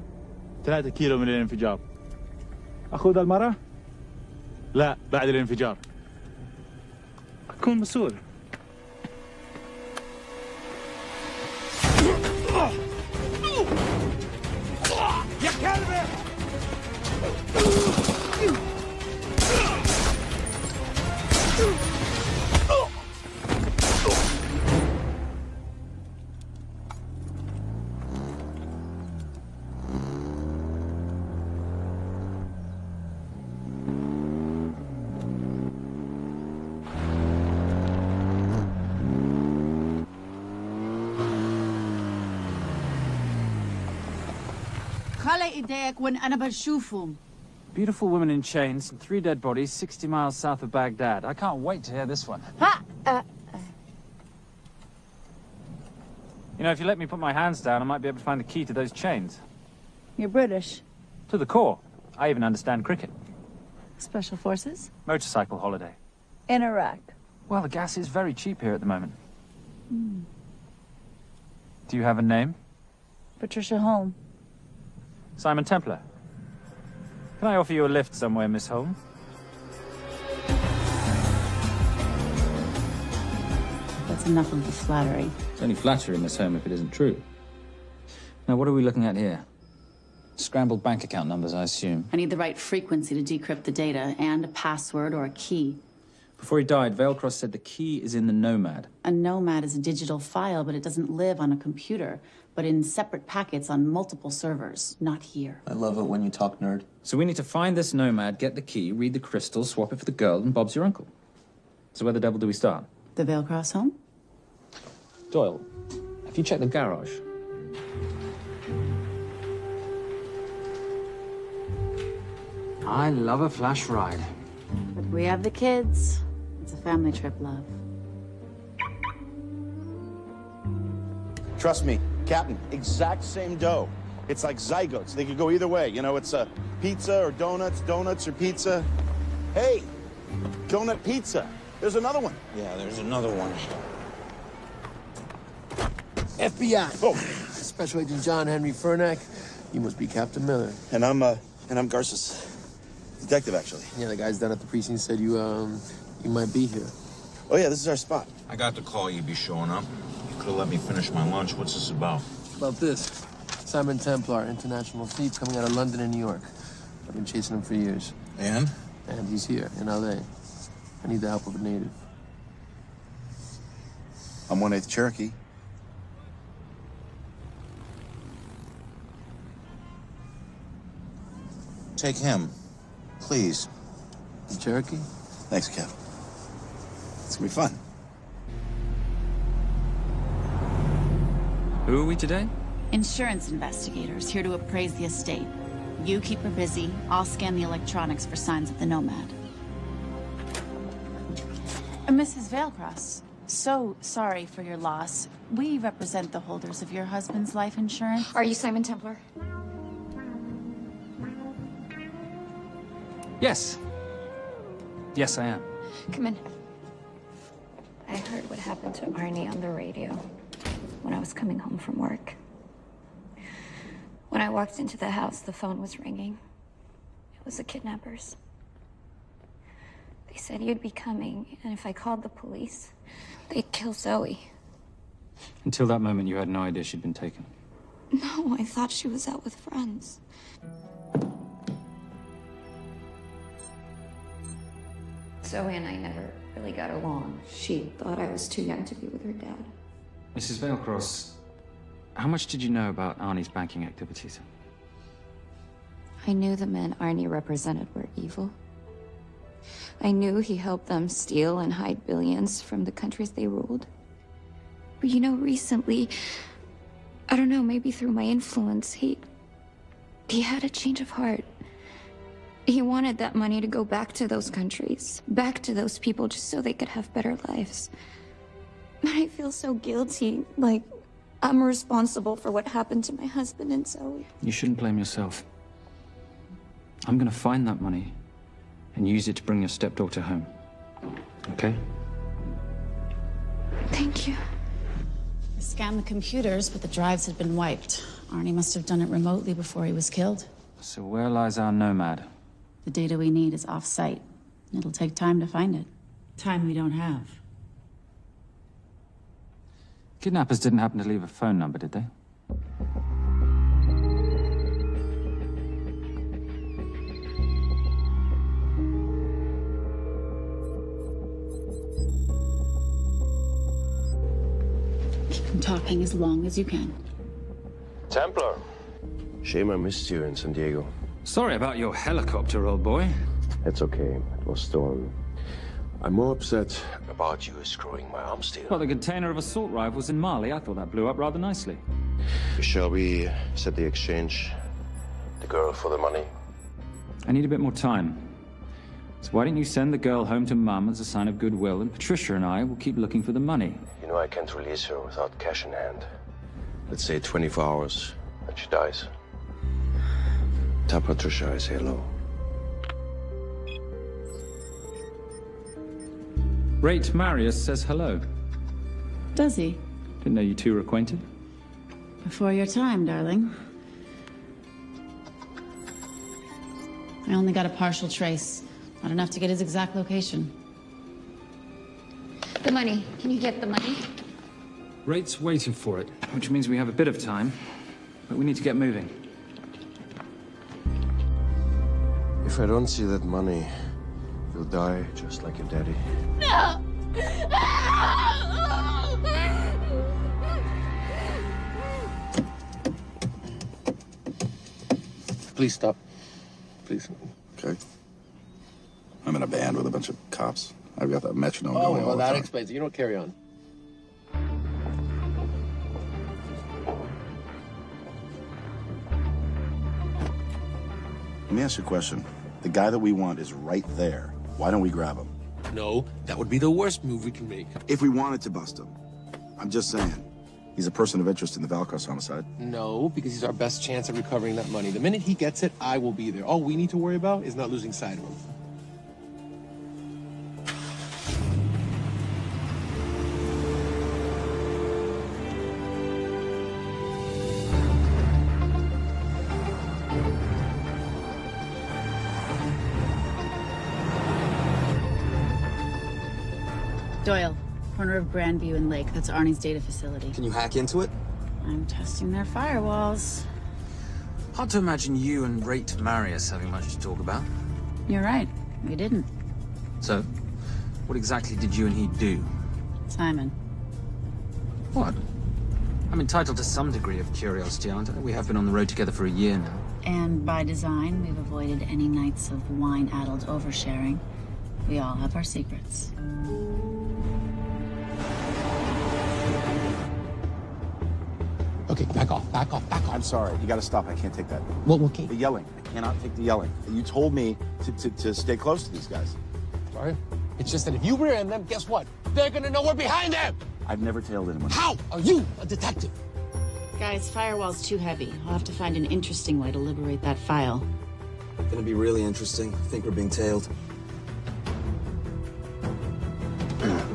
3 كيلو من الانفجار. أخذ المرة؟ لا بعد الانفجار. أكون مسؤول. يا كلبي! Beautiful women in chains and 3 dead bodies 60 miles south of Baghdad. I can't wait to hear this one. You know, if you let me put my hands down, I might be able to find the key to those chains. You're British. To the core. I even understand cricket. Special forces? Motorcycle holiday. In Iraq. Well, the gas is very cheap here at the moment. Do you have a name? Patricia Holm. Simon Templar. Can I offer you a lift somewhere, Miss Holm? That's enough of the flattery. It's only flattery, Miss Holm, if it isn't true. Now, what are we looking at here? Scrambled bank account numbers, I assume. I need the right frequency to decrypt the data and a password or a key. Before he died, Veilcross said the key is in the Nomad. A Nomad is a digital file, but it doesn't live on a computer, but in separate packets on multiple servers, not here. I love it when you talk nerd. So we need to find this Nomad, get the key, read the crystal, swap it for the girl, and Bob's your uncle. So where the devil do we start? The Veilcross home? Doyle, have you checked the garage? I love a flash ride. But we have the kids. It's a family trip, love. Trust me, Captain, exact same dough. It's like zygotes. They could go either way. You know, it's a pizza or donuts, donuts or pizza. Hey, donut pizza. There's another one. Yeah, there's another one. FBI. Oh. Special Agent John Henry Furnack. You must be Captain Miller. And I'm Garces. Detective, actually. Yeah, the guys down at the precinct said you might be here. Oh, yeah, this is our spot. I got the call you'd be showing up. You could have let me finish my lunch. What's this about? About this. Simon Templar, international thief coming out of London and New York. I've been chasing him for years. And? And he's here, in L.A. I need the help of a native. I'm 1/8 Cherokee. Take him, please. The Cherokee? Thanks, Kev. It's gonna be fun. Who are we today? Insurance investigators here to appraise the estate. You keep her busy. I'll scan the electronics for signs of the Nomad. Mrs. Veilcross, so sorry for your loss. We represent the holders of your husband's life insurance. Are you Simon Templar? Yes. Yes, I am. Come in. I heard what happened to Arnie on the radio when I was coming home from work. When I walked into the house, the phone was ringing. It was the kidnappers. They said you'd be coming, and if I called the police, they'd kill Zoe. Until that moment, you had no idea she'd been taken. No, I thought she was out with friends. Zoe and I never really got along. She thought I was too young to be with her dad. Mrs. Vailcross, how much did you know about Arnie's banking activities? I knew the men Arnie represented were evil. I knew he helped them steal and hide billions from the countries they ruled. But you know, recently, I don't know, maybe through my influence, he had a change of heart. He wanted that money to go back to those countries, back to those people, just so they could have better lives. But I feel so guilty, like I'm responsible for what happened to my husband and Zoe. You shouldn't blame yourself. I'm gonna find that money and use it to bring your stepdaughter home. Okay? Thank you. I scanned the computers, but the drives had been wiped. Arnie must have done it remotely before he was killed. So where lies our nomad? The data we need is off-site. It'll take time to find it. Time we don't have. Kidnappers didn't happen to leave a phone number, did they? Keep them talking as long as you can. Templar. Shame I missed you in San Diego. Sorry about your helicopter, old boy. It's okay. It was stolen. I'm more upset about you screwing my arms deal. Well, the container of assault rifles in Mali, I thought that blew up rather nicely. Shall we set the exchange? The girl for the money? I need a bit more time. So why don't you send the girl home to Mum as a sign of goodwill, and Patricia and I will keep looking for the money. You know I can't release her without cash in hand. Let's say 24 hours, and she dies. Tell Patricia I say hello. Rate Marius says hello. Does he? Didn't know you two were acquainted. Before your time, darling. I only got a partial trace. Not enough to get his exact location. The money. Can you get the money? Rate's waiting for it, which means we have a bit of time, but we need to get moving. If I don't see that money, you'll die just like your daddy. No! Please stop. Please. Okay. I'm in a band with a bunch of cops. I've got that metronome going all well, the that time. explains it. You don't carry on. Let me ask you a question. The guy that we want is right there. Why don't we grab him? No, that would be the worst move we can make. If we wanted to bust him. I'm just saying. He's a person of interest in the Valcross homicide. No, because he's our best chance at recovering that money. The minute he gets it, I will be there. All we need to worry about is not losing sight of him. Doyle, corner of Grandview and Lake. That's Arnie's data facility. Can you hack into it? I'm testing their firewalls. Hard to imagine you and Rate Marius having much to talk about. You're right. We didn't. So, what exactly did you and he do? Simon. What? I'm entitled to some degree of curiosity, aren't I? We have been on the road together for a year now. And by design, we've avoided any nights of wine-addled oversharing. We all have our secrets. Okay, back off, back off, back off. I'm sorry. You gotta stop. I can't take that. What okay? The yelling. I cannot take the yelling. You told me to stay close to these guys. Sorry? It's just that if you rear end them, guess what? They're gonna know we're behind them! I've never tailed anyone. How are you a detective? Guys, firewall's too heavy. I'll have to find an interesting way to liberate that file. Gonna be really interesting. I think we're being tailed.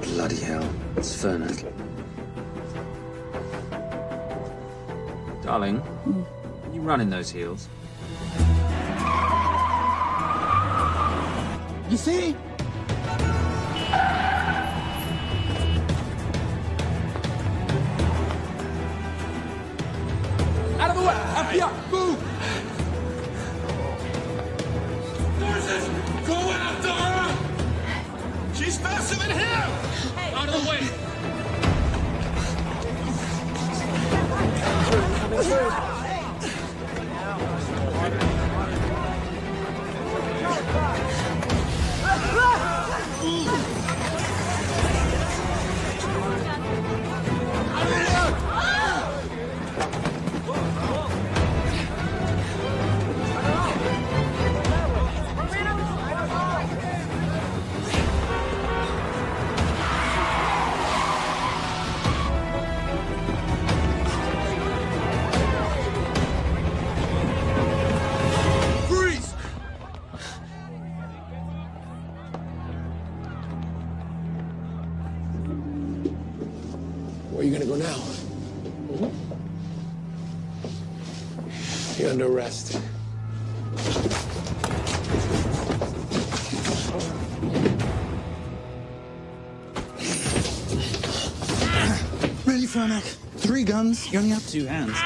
Bloody Bloody hell. It's Fernac. Darling, you running those heels? You see? Out of the way! FBI, move! Forces, go after her! She's faster than him! Out of the way! Where are you gonna go now? You're under arrest. Really, Fernac? 3 guns? You only have 2 hands.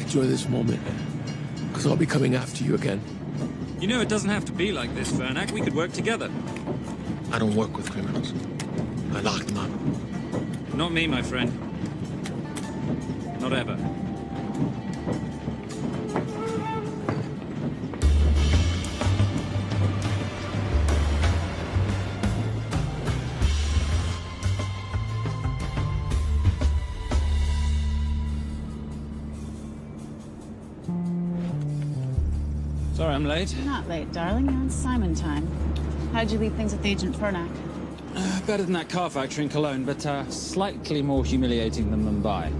Enjoy this moment, because I'll be coming after you again. You know it doesn't have to be like this, Fernac. We could work together. I don't work with criminals. I lock them up. Not me, my friend. Not ever. Sorry, I'm late. You're not late, darling. You're on Simon time. How'd you leave things with Agent Fernac? Better than that car factory in Cologne, but slightly more humiliating than Mumbai.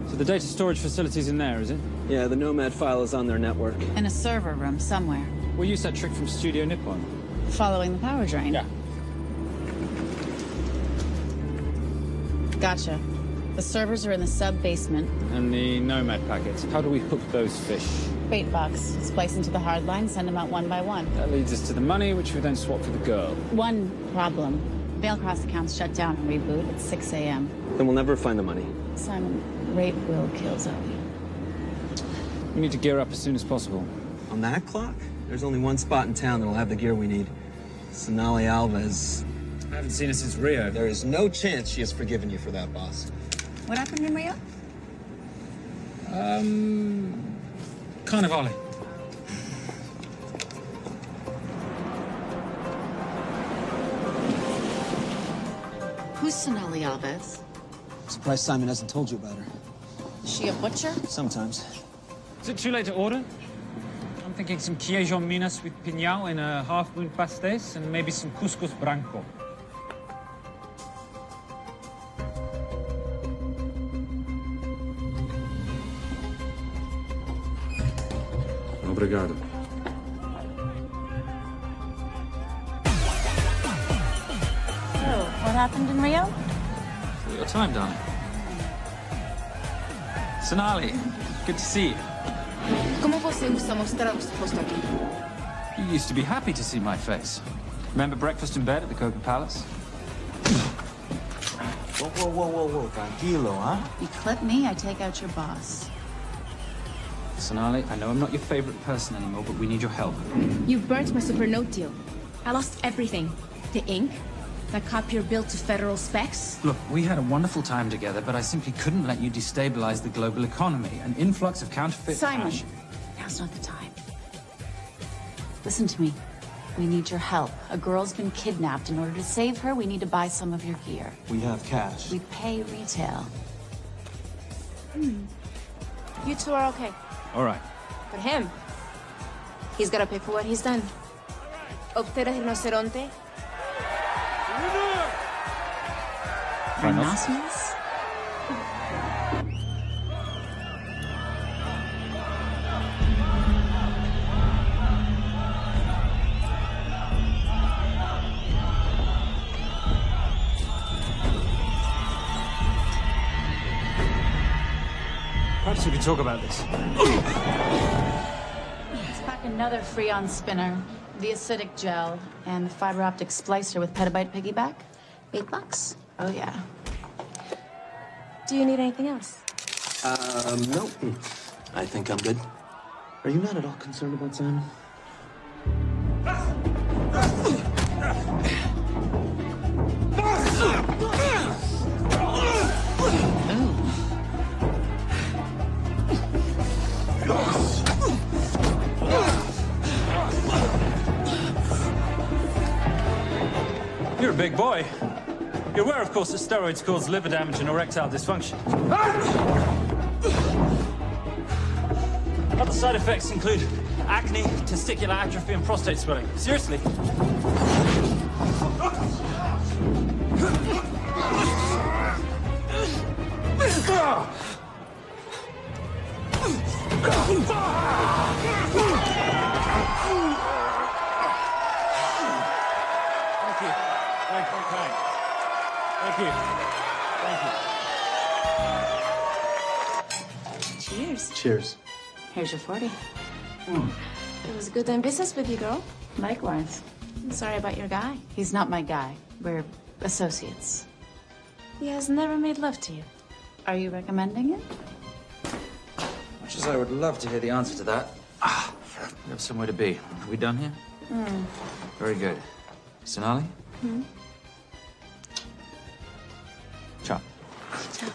So the data storage facility's in there, is it? Yeah, the Nomad file is on their network. In a server room somewhere. We'll use that trick from Studio Nippon. Following the power drain? Yeah. Gotcha. The servers are in the sub-basement. And the Nomad packets. How do we hook those fish? Bait box. Splice into the hard line, send them out one by one. That leads us to the money, which we then swap for the girl. One problem. Veilcross accounts shut down and reboot at 6 a.m. Then we'll never find the money. Simon, rape will kill Zoe. We need to gear up as soon as possible. On that clock? There's only one spot in town that'll have the gear we need. Sonali Alves. I haven't seen her since Rio. There is no chance she has forgiven you for that, boss. What happened in Rio? Carnivale. Who's Sonali Alves? Surprised Simon hasn't told you about her. Is she a butcher? Sometimes. Is it too late to order? I'm thinking some queijo minas with piñao and a half-moon pastéis and maybe some couscous branco. Obrigado. So, what happened in Rio? For your time, darling. Sonali, good to see you. Como você usa mostrar o rosto aqui? You used to be happy to see my face. Remember breakfast in bed at the Coca Palace? Whoa. Tranquilo, huh? You clip me, I take out your boss. Sonali, I know I'm not your favorite person anymore, but we need your help. You burnt my Supernote deal. I lost everything. The ink, that copier built to federal specs. Look, we had a wonderful time together, but I simply couldn't let you destabilize the global economy. An influx of counterfeit Simon, cash. now's not the time. Listen to me. We need your help. A girl's been kidnapped. In order to save her, we need to buy some of your gear. We have cash. We pay retail. You two are okay. All right. But him, he's gotta pay for what he's done. Obter el rinoceronte. Rhinoceros? Perhaps we could talk about this. Let's pack another Freon spinner, the acidic gel, and the fiber optic splicer with petabyte piggyback. $8. Oh, yeah. Do you need anything else? No. I think I'm good. Are you not at all concerned about Simon? You're a big boy. You're aware, of course, that steroids cause liver damage and erectile dysfunction. Other side effects include acne, testicular atrophy, and prostate swelling. Seriously. Cheers. Cheers. Here's your 40. It was good doing business with you, girl. Likewise. I'm sorry about your guy. He's not my guy. We're associates. He has never made love to you. Are you recommending it? Much as I would love to hear the answer to that. We have somewhere to be. Are we done here? Very good. Sonali? Ciao. Ciao.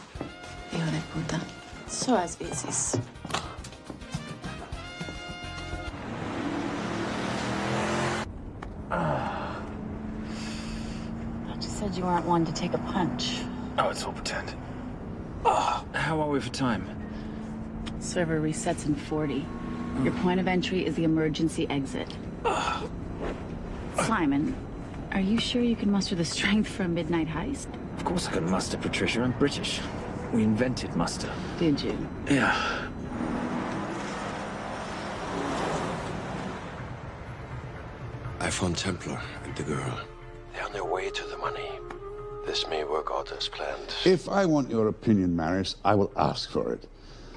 Hijo de puta. So as veces. You said you weren't one to take a punch. Oh, it's all pretend. How are we for time? Server resets in 40. Your point of entry is the emergency exit. Simon, are you sure you can muster the strength for a midnight heist? Of course I can muster, Patricia. I'm British. We invented muster. Did you? Yeah. I found Templar and the girl. They're on their way to the money. This may work out as planned. If I want your opinion, Maris, I will ask for it.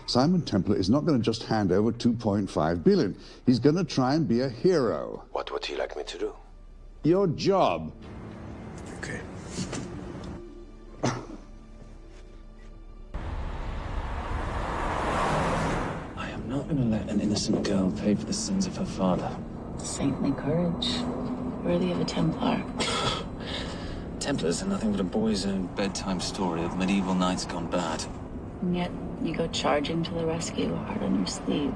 Simon Templar is not going to just hand over 2.5 billion. He's going to try and be a hero. What would he like me to do? Your job. Okay. I am not going to let an innocent girl pay for the sins of her father. Saintly courage. Worthy of a Templar. Templars are nothing but a boy's own bedtime story of medieval knights gone bad. And yet, you go charging to the rescue, heart on your sleeve.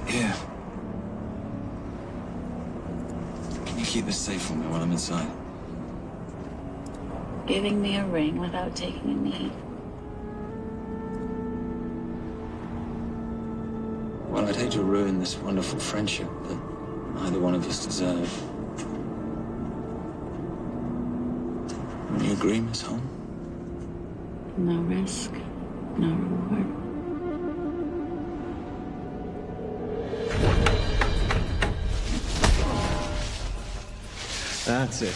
Here. Can you keep this safe for me while I'm inside? Giving me a ring without taking a knee. Well, I'd hate to ruin this wonderful friendship that neither one of us deserve. You agree, Miss Holm? No risk, no reward. That's it.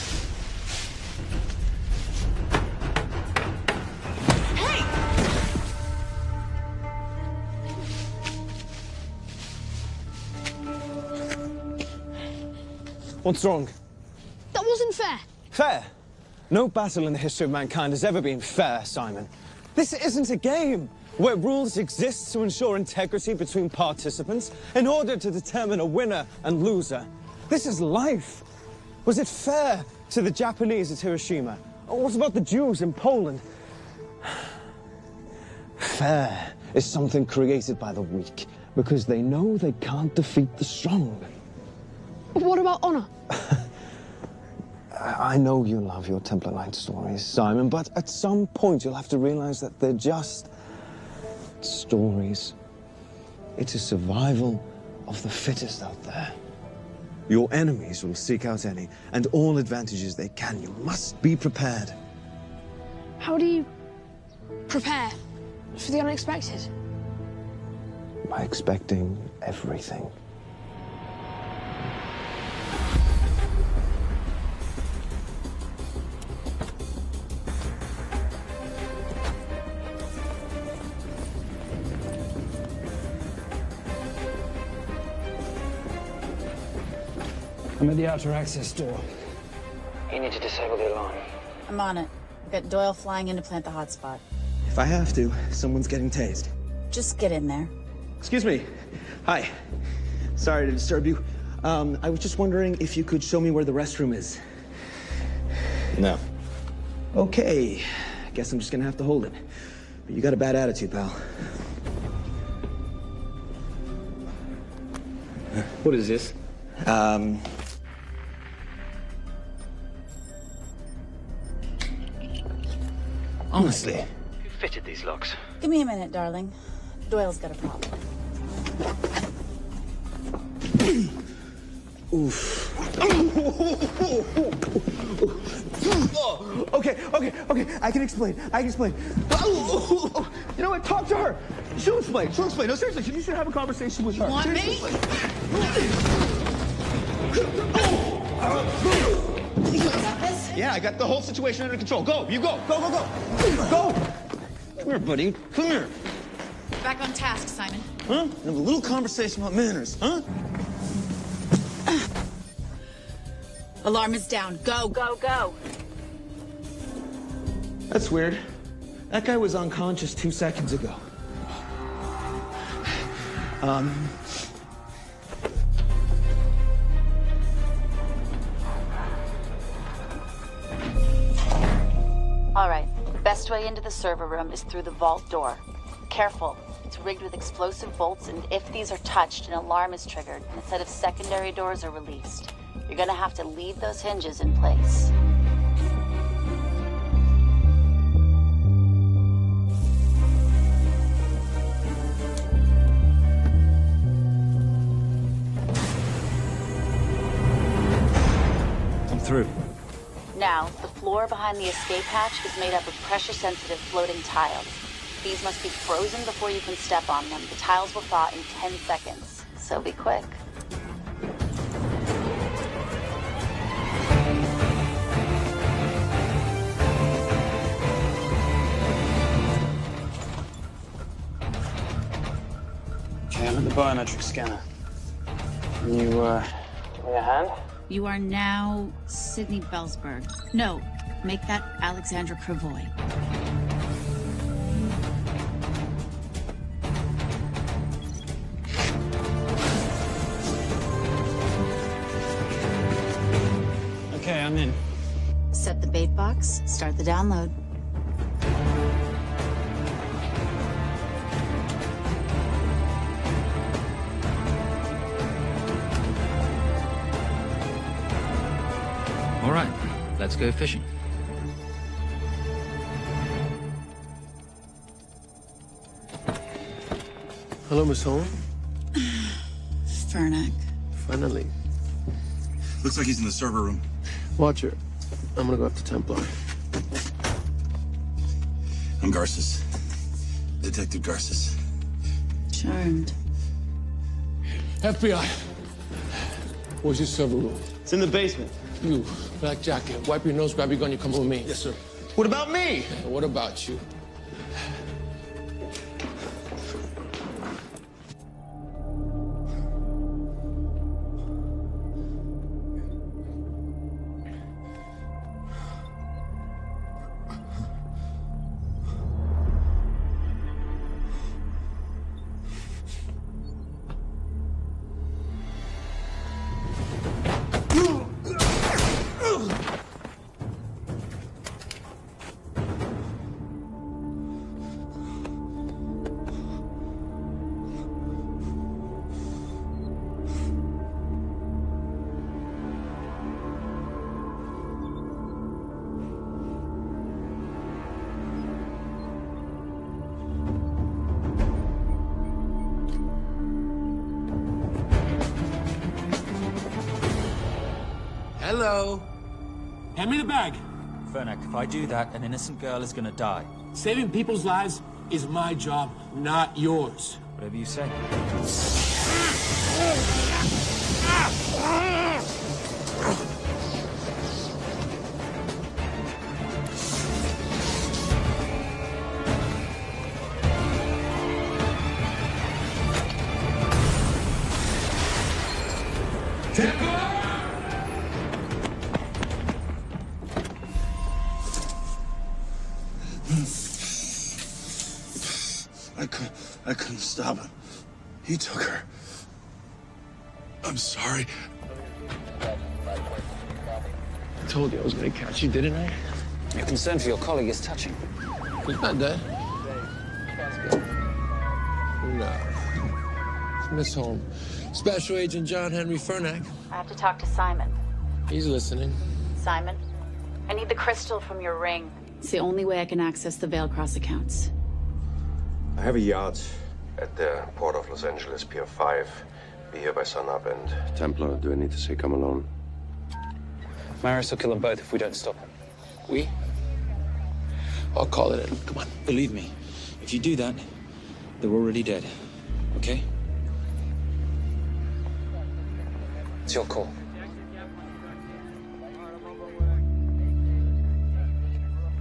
What's wrong? That wasn't fair. Fair? No battle in the history of mankind has ever been fair, Simon. This isn't a game where rules exist to ensure integrity between participants in order to determine a winner and loser. This is life. Was it fair to the Japanese at Hiroshima? Or what about the Jews in Poland? Fair is something created by the weak because they know they can't defeat the strong. What about honor? I know you love your Templar Knight stories, Simon, but at some point you'll have to realize that they're just stories. It's a survival of the fittest out there. Your enemies will seek out any and all advantages they can. You must be prepared. How do you prepare for the unexpected? By expecting everything. I'm at the outer access door. You need to disable the alarm. I'm on it. We've got Doyle flying in to plant the hotspot. If I have to, someone's getting tased. Just get in there. Excuse me. Hi. Sorry to disturb you. I was just wondering if you could show me where the restroom is. No. Okay. I guess I'm just gonna have to hold it. But you got a bad attitude, pal. What is this? Honestly. Who fitted these locks? Give me a minute, darling. Doyle's got a problem. Oof. Okay. I can explain. You know what? Talk to her. She'll explain. No, seriously, you should have a conversation with her. You want me? Yeah, I got the whole situation under control. Go, you go. Go. Come here, buddy. Come here. Back on task, Simon. Huh? Have a little conversation about manners, huh? Alarm is down. Go. That's weird. That guy was unconscious 2 seconds ago. All right. Best way into the server room is through the vault door. Careful. It's rigged with explosive bolts, and if these are touched, an alarm is triggered, and a set of secondary doors are released. You're gonna have to leave those hinges in place. I'm through. Now, the floor behind the escape hatch is made up of pressure-sensitive floating tiles. These must be frozen before you can step on them. The tiles will thaw in 10 seconds, so be quick. Okay, I'm at the biometric scanner. Can you, give me a hand? You are now Sydney Bellsberg. No, make that Alexandra Cravoy. Okay, I'm in. Set the bait box, start the download. All right, let's go fishing. Hello, Miss Holm. Fernack. Finally. Looks like he's in the server room. Watcher, I'm gonna go up to Templar. I'm Garces. Detective Garces. Charmed. FBI. Where's your server room? It's in the basement. You, black jacket, wipe your nose, grab your gun, you come with me. Yes, sir. What about me? What about you? Hello. Hand me the bag. Fernack, if I do that, an innocent girl is gonna die. Saving people's lives is my job, not yours. Whatever you say. I couldn't stop him. He took her. I'm sorry. I told you I was gonna catch you, didn't I? Your concern for your colleague is touching. He's not dead. No. It's Miss Holmes. Special Agent John Henry Fernack. I have to talk to Simon. He's listening. Simon, I need the crystal from your ring. It's the only way I can access the Veilcross accounts. I have a yacht at the port of Los Angeles, Pier 5. Be here by sunup, and Templar, do I need to say come alone? Maris will kill them both if we don't stop him. We? I'll call it in. Come on. Believe me, if you do that, they're already dead. Okay? It's your call.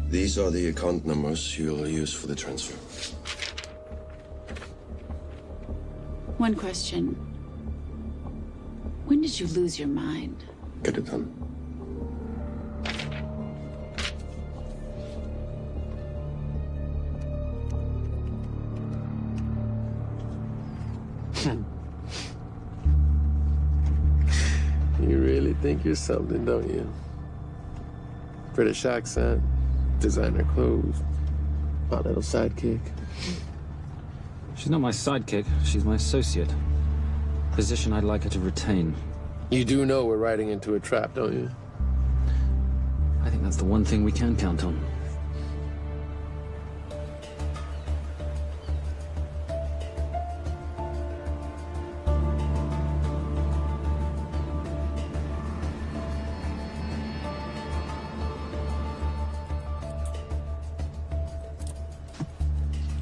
These are the account numbers you'll use for the transfer. One question. When did you lose your mind? Get it done. You really think you're something, don't you? British accent, designer clothes, my little sidekick. She's not my sidekick. She's my associate. Position I'd like her to retain. You do know we're riding into a trap, don't you? I think that's the one thing we can count on.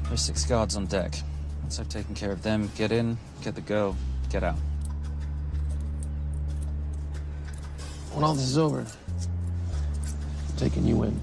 There's 6 guards on deck. Once I've taken care of them, get in, get the girl, get out. When all this is over, I'm taking you in.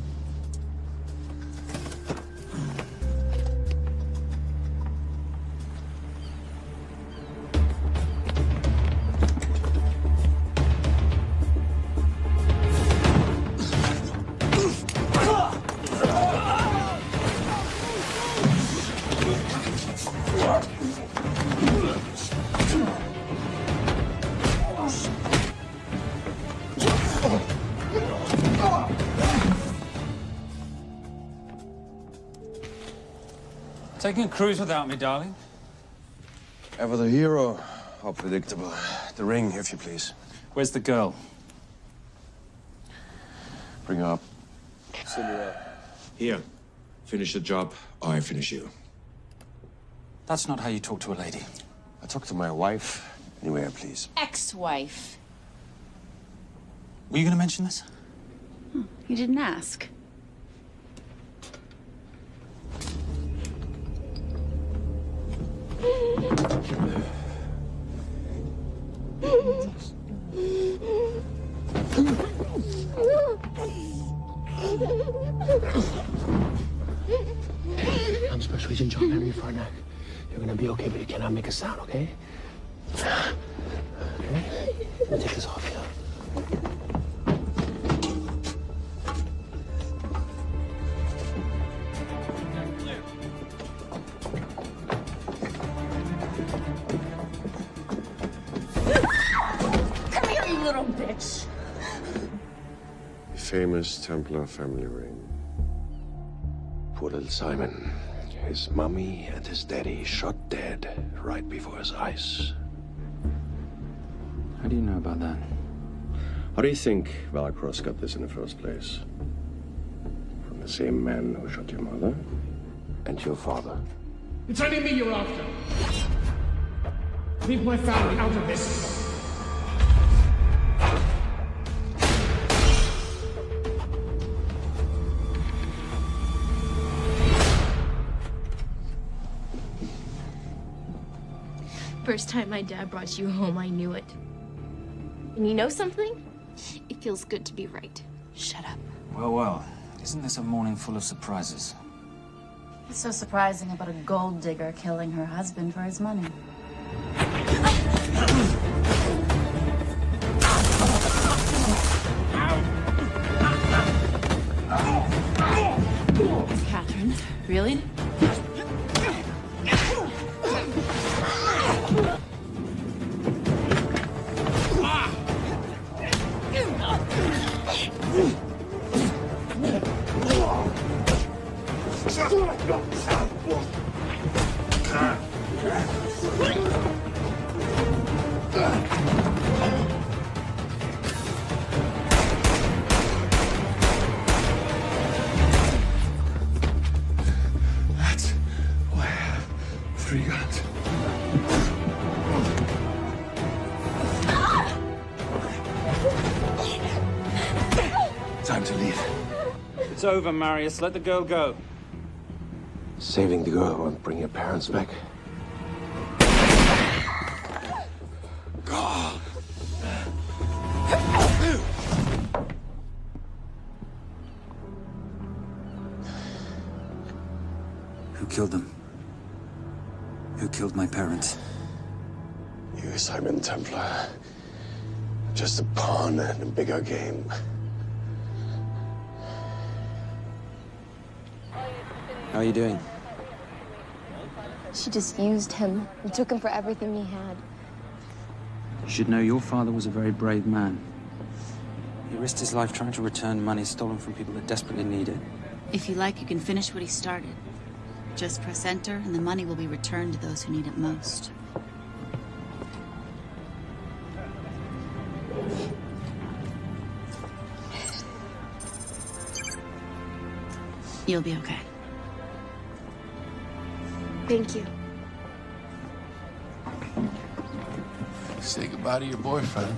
Taking a cruise without me, darling? Ever the hero, how predictable. The ring, if you please. Where's the girl? Bring her up. Send her up. Here. Finish the job, or I finish you. That's not how you talk to a lady. I talk to my wife anywhere, please. Ex-wife. Were you going to mention this? You didn't ask. I'm Special Agent John Henry Fernack. You're gonna be okay, but you cannot make a sound, okay? Okay? Let me take this off you. Come here, you little bitch. Famous Templar family ring. Poor little Simon. His mummy and his daddy shot dead right before his eyes. How do you know about that? How do you think Veilcross got this in the first place? From the same man who shot your mother and your father. It's only me you're after. Leave my family out of this. First time my dad brought you home, I knew it. And you know something? It feels good to be right. Shut up. Well, well. Isn't this a morning full of surprises? What's so surprising about a gold digger killing her husband for his money? Catherine, really? That's why I have 3 guns. Time to leave. It's over, Marius. Let the girl go. Saving the girl won't bring your parents back. God. Who killed them? Who killed my parents? You, Simon Templar. Just a pawn in a bigger game. How are you doing? She just used him and took him for everything he had. You should know your father was a very brave man. He risked his life trying to return money stolen from people that desperately need it. If you like, you can finish what he started. Just press enter, and the money will be returned to those who need it most. You'll be okay. Thank you. Say goodbye to your boyfriend.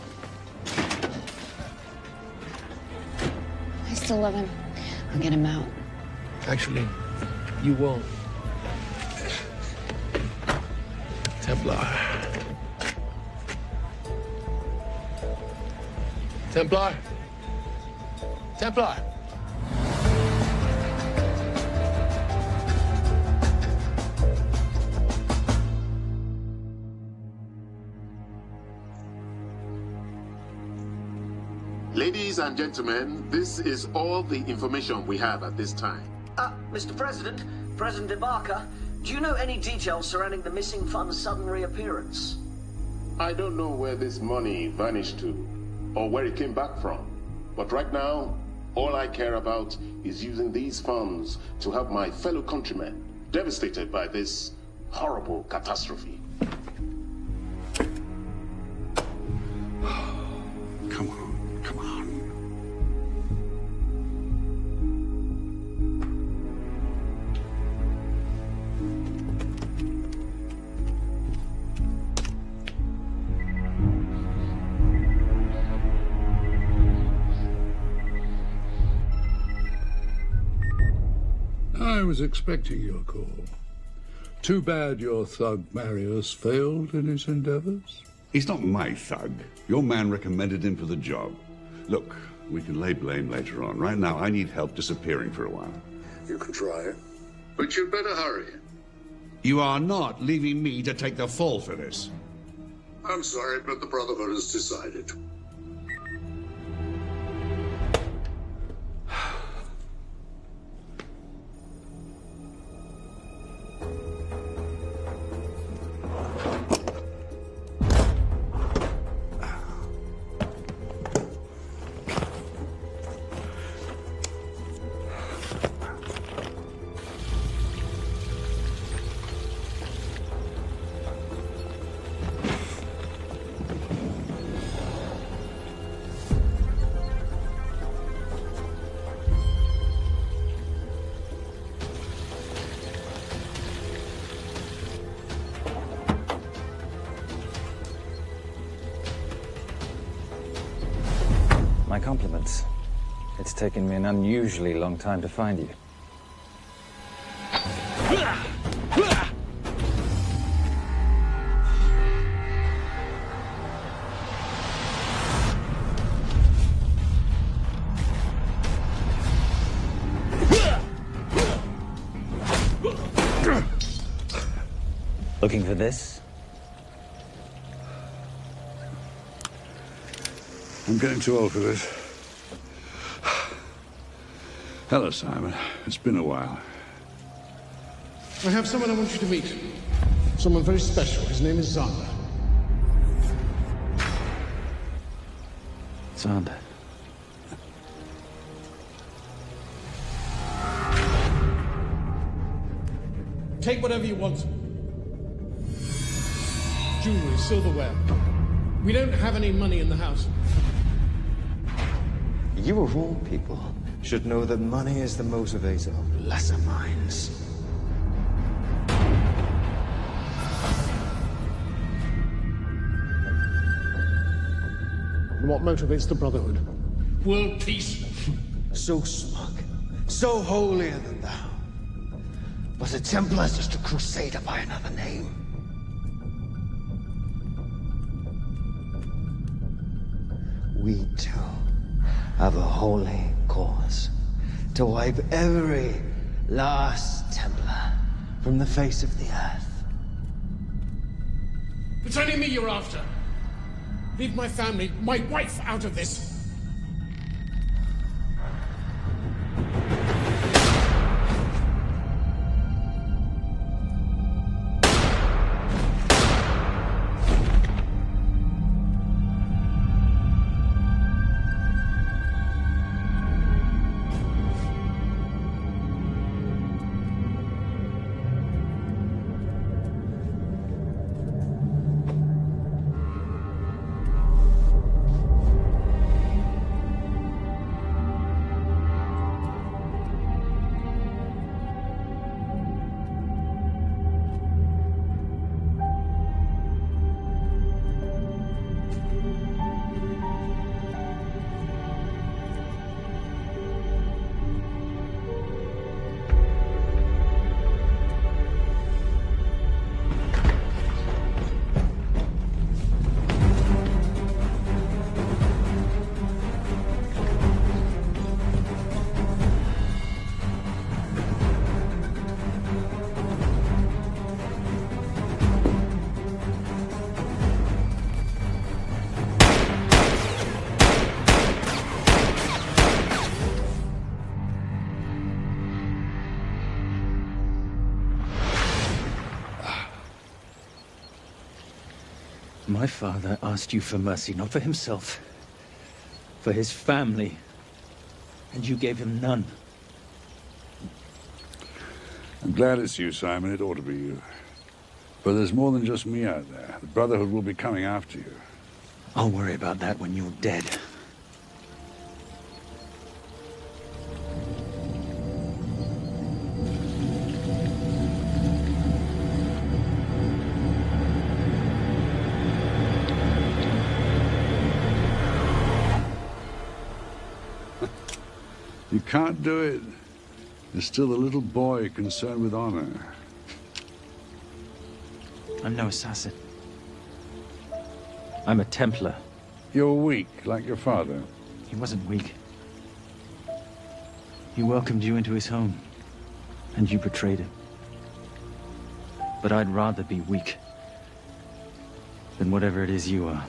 I still love him. I'll get him out. Actually, you won't. Templar. Templar. Templar. Ladies and gentlemen, this is all the information we have at this time. Mr. President, President Ibaka, do you know any details surrounding the missing fund's sudden reappearance? I don't know where this money vanished to, or where it came back from. But right now, all I care about is using these funds to help my fellow countrymen devastated by this horrible catastrophe. Come on, come on. I was expecting your call. Too bad your thug Marius failed in his endeavors. He's not my thug. Your man recommended him for the job. Look, we can lay blame later on. Right now, I need help disappearing for a while. You can try, but you'd better hurry. You are not leaving me to take the fall for this. I'm sorry, but the Brotherhood has decided. My compliments. It's taken me an unusually long time to find you. Looking for this? I'm getting too old for this. Hello, Simon. It's been a while. I have someone I want you to meet. Someone very special. His name is Zander. Zander. Take whatever you want. Jewelry, silverware. We don't have any money in the house. You of all people should know that money is the motivator of lesser minds. What motivates the Brotherhood? World peace. So smug, so holier than thou. But the Templars just a crusader by another name. We too have a holy cause to wipe every last Templar from the face of the earth. It's only me you're after. Leave my family, my wife, out of this. My father asked you for mercy, not for himself, for his family, and you gave him none. I'm glad it's you, Simon. It ought to be you. But there's more than just me out there. The Brotherhood will be coming after you. I'll worry about that when you're dead. You can't do it. You're still a little boy concerned with honor. I'm no assassin. I'm a Templar. You're weak, like your father. He wasn't weak. He welcomed you into his home, and you betrayed him. But I'd rather be weak than whatever it is you are.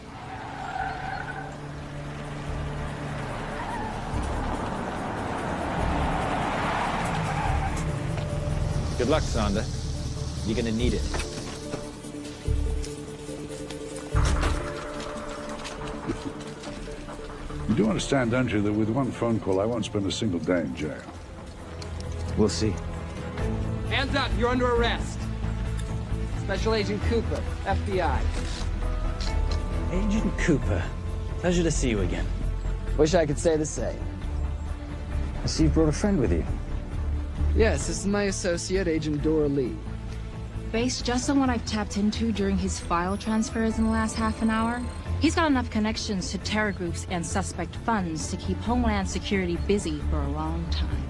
Good luck, Sander. You're gonna need it. You do understand, don't you, that with one phone call, I won't spend a single day in jail. We'll see. Hands up, you're under arrest. Special Agent Cooper, FBI. Agent Cooper, pleasure to see you again. Wish I could say the same. I see you brought a friend with you. Yes, this is my associate, Agent Dora Lee. Based just on what I've tapped into during his file transfers in the last half an hour, he's got enough connections to terror groups and suspect funds to keep Homeland Security busy for a long time.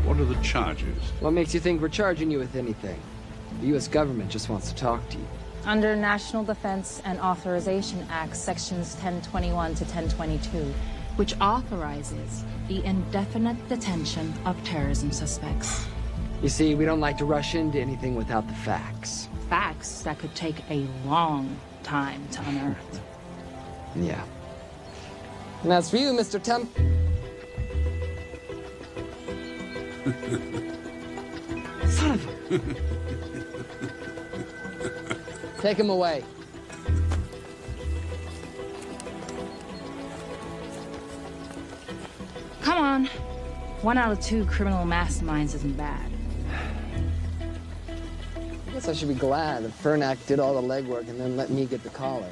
What are the charges? What makes you think we're charging you with anything? The U.S. government just wants to talk to you. Under National Defense and Authorization Act, Sections 1021 to 1022, which authorizes the indefinite detention of terrorism suspects. You see, we don't like to rush into anything without the facts. Facts that could take a long time to unearth. Yeah. And as for you, Mr. Temp... Son of a... Take him away. Come on. 1 out of 2 criminal masterminds isn't bad. I guess I should be glad that Fernak did all the legwork and then let me get the collar.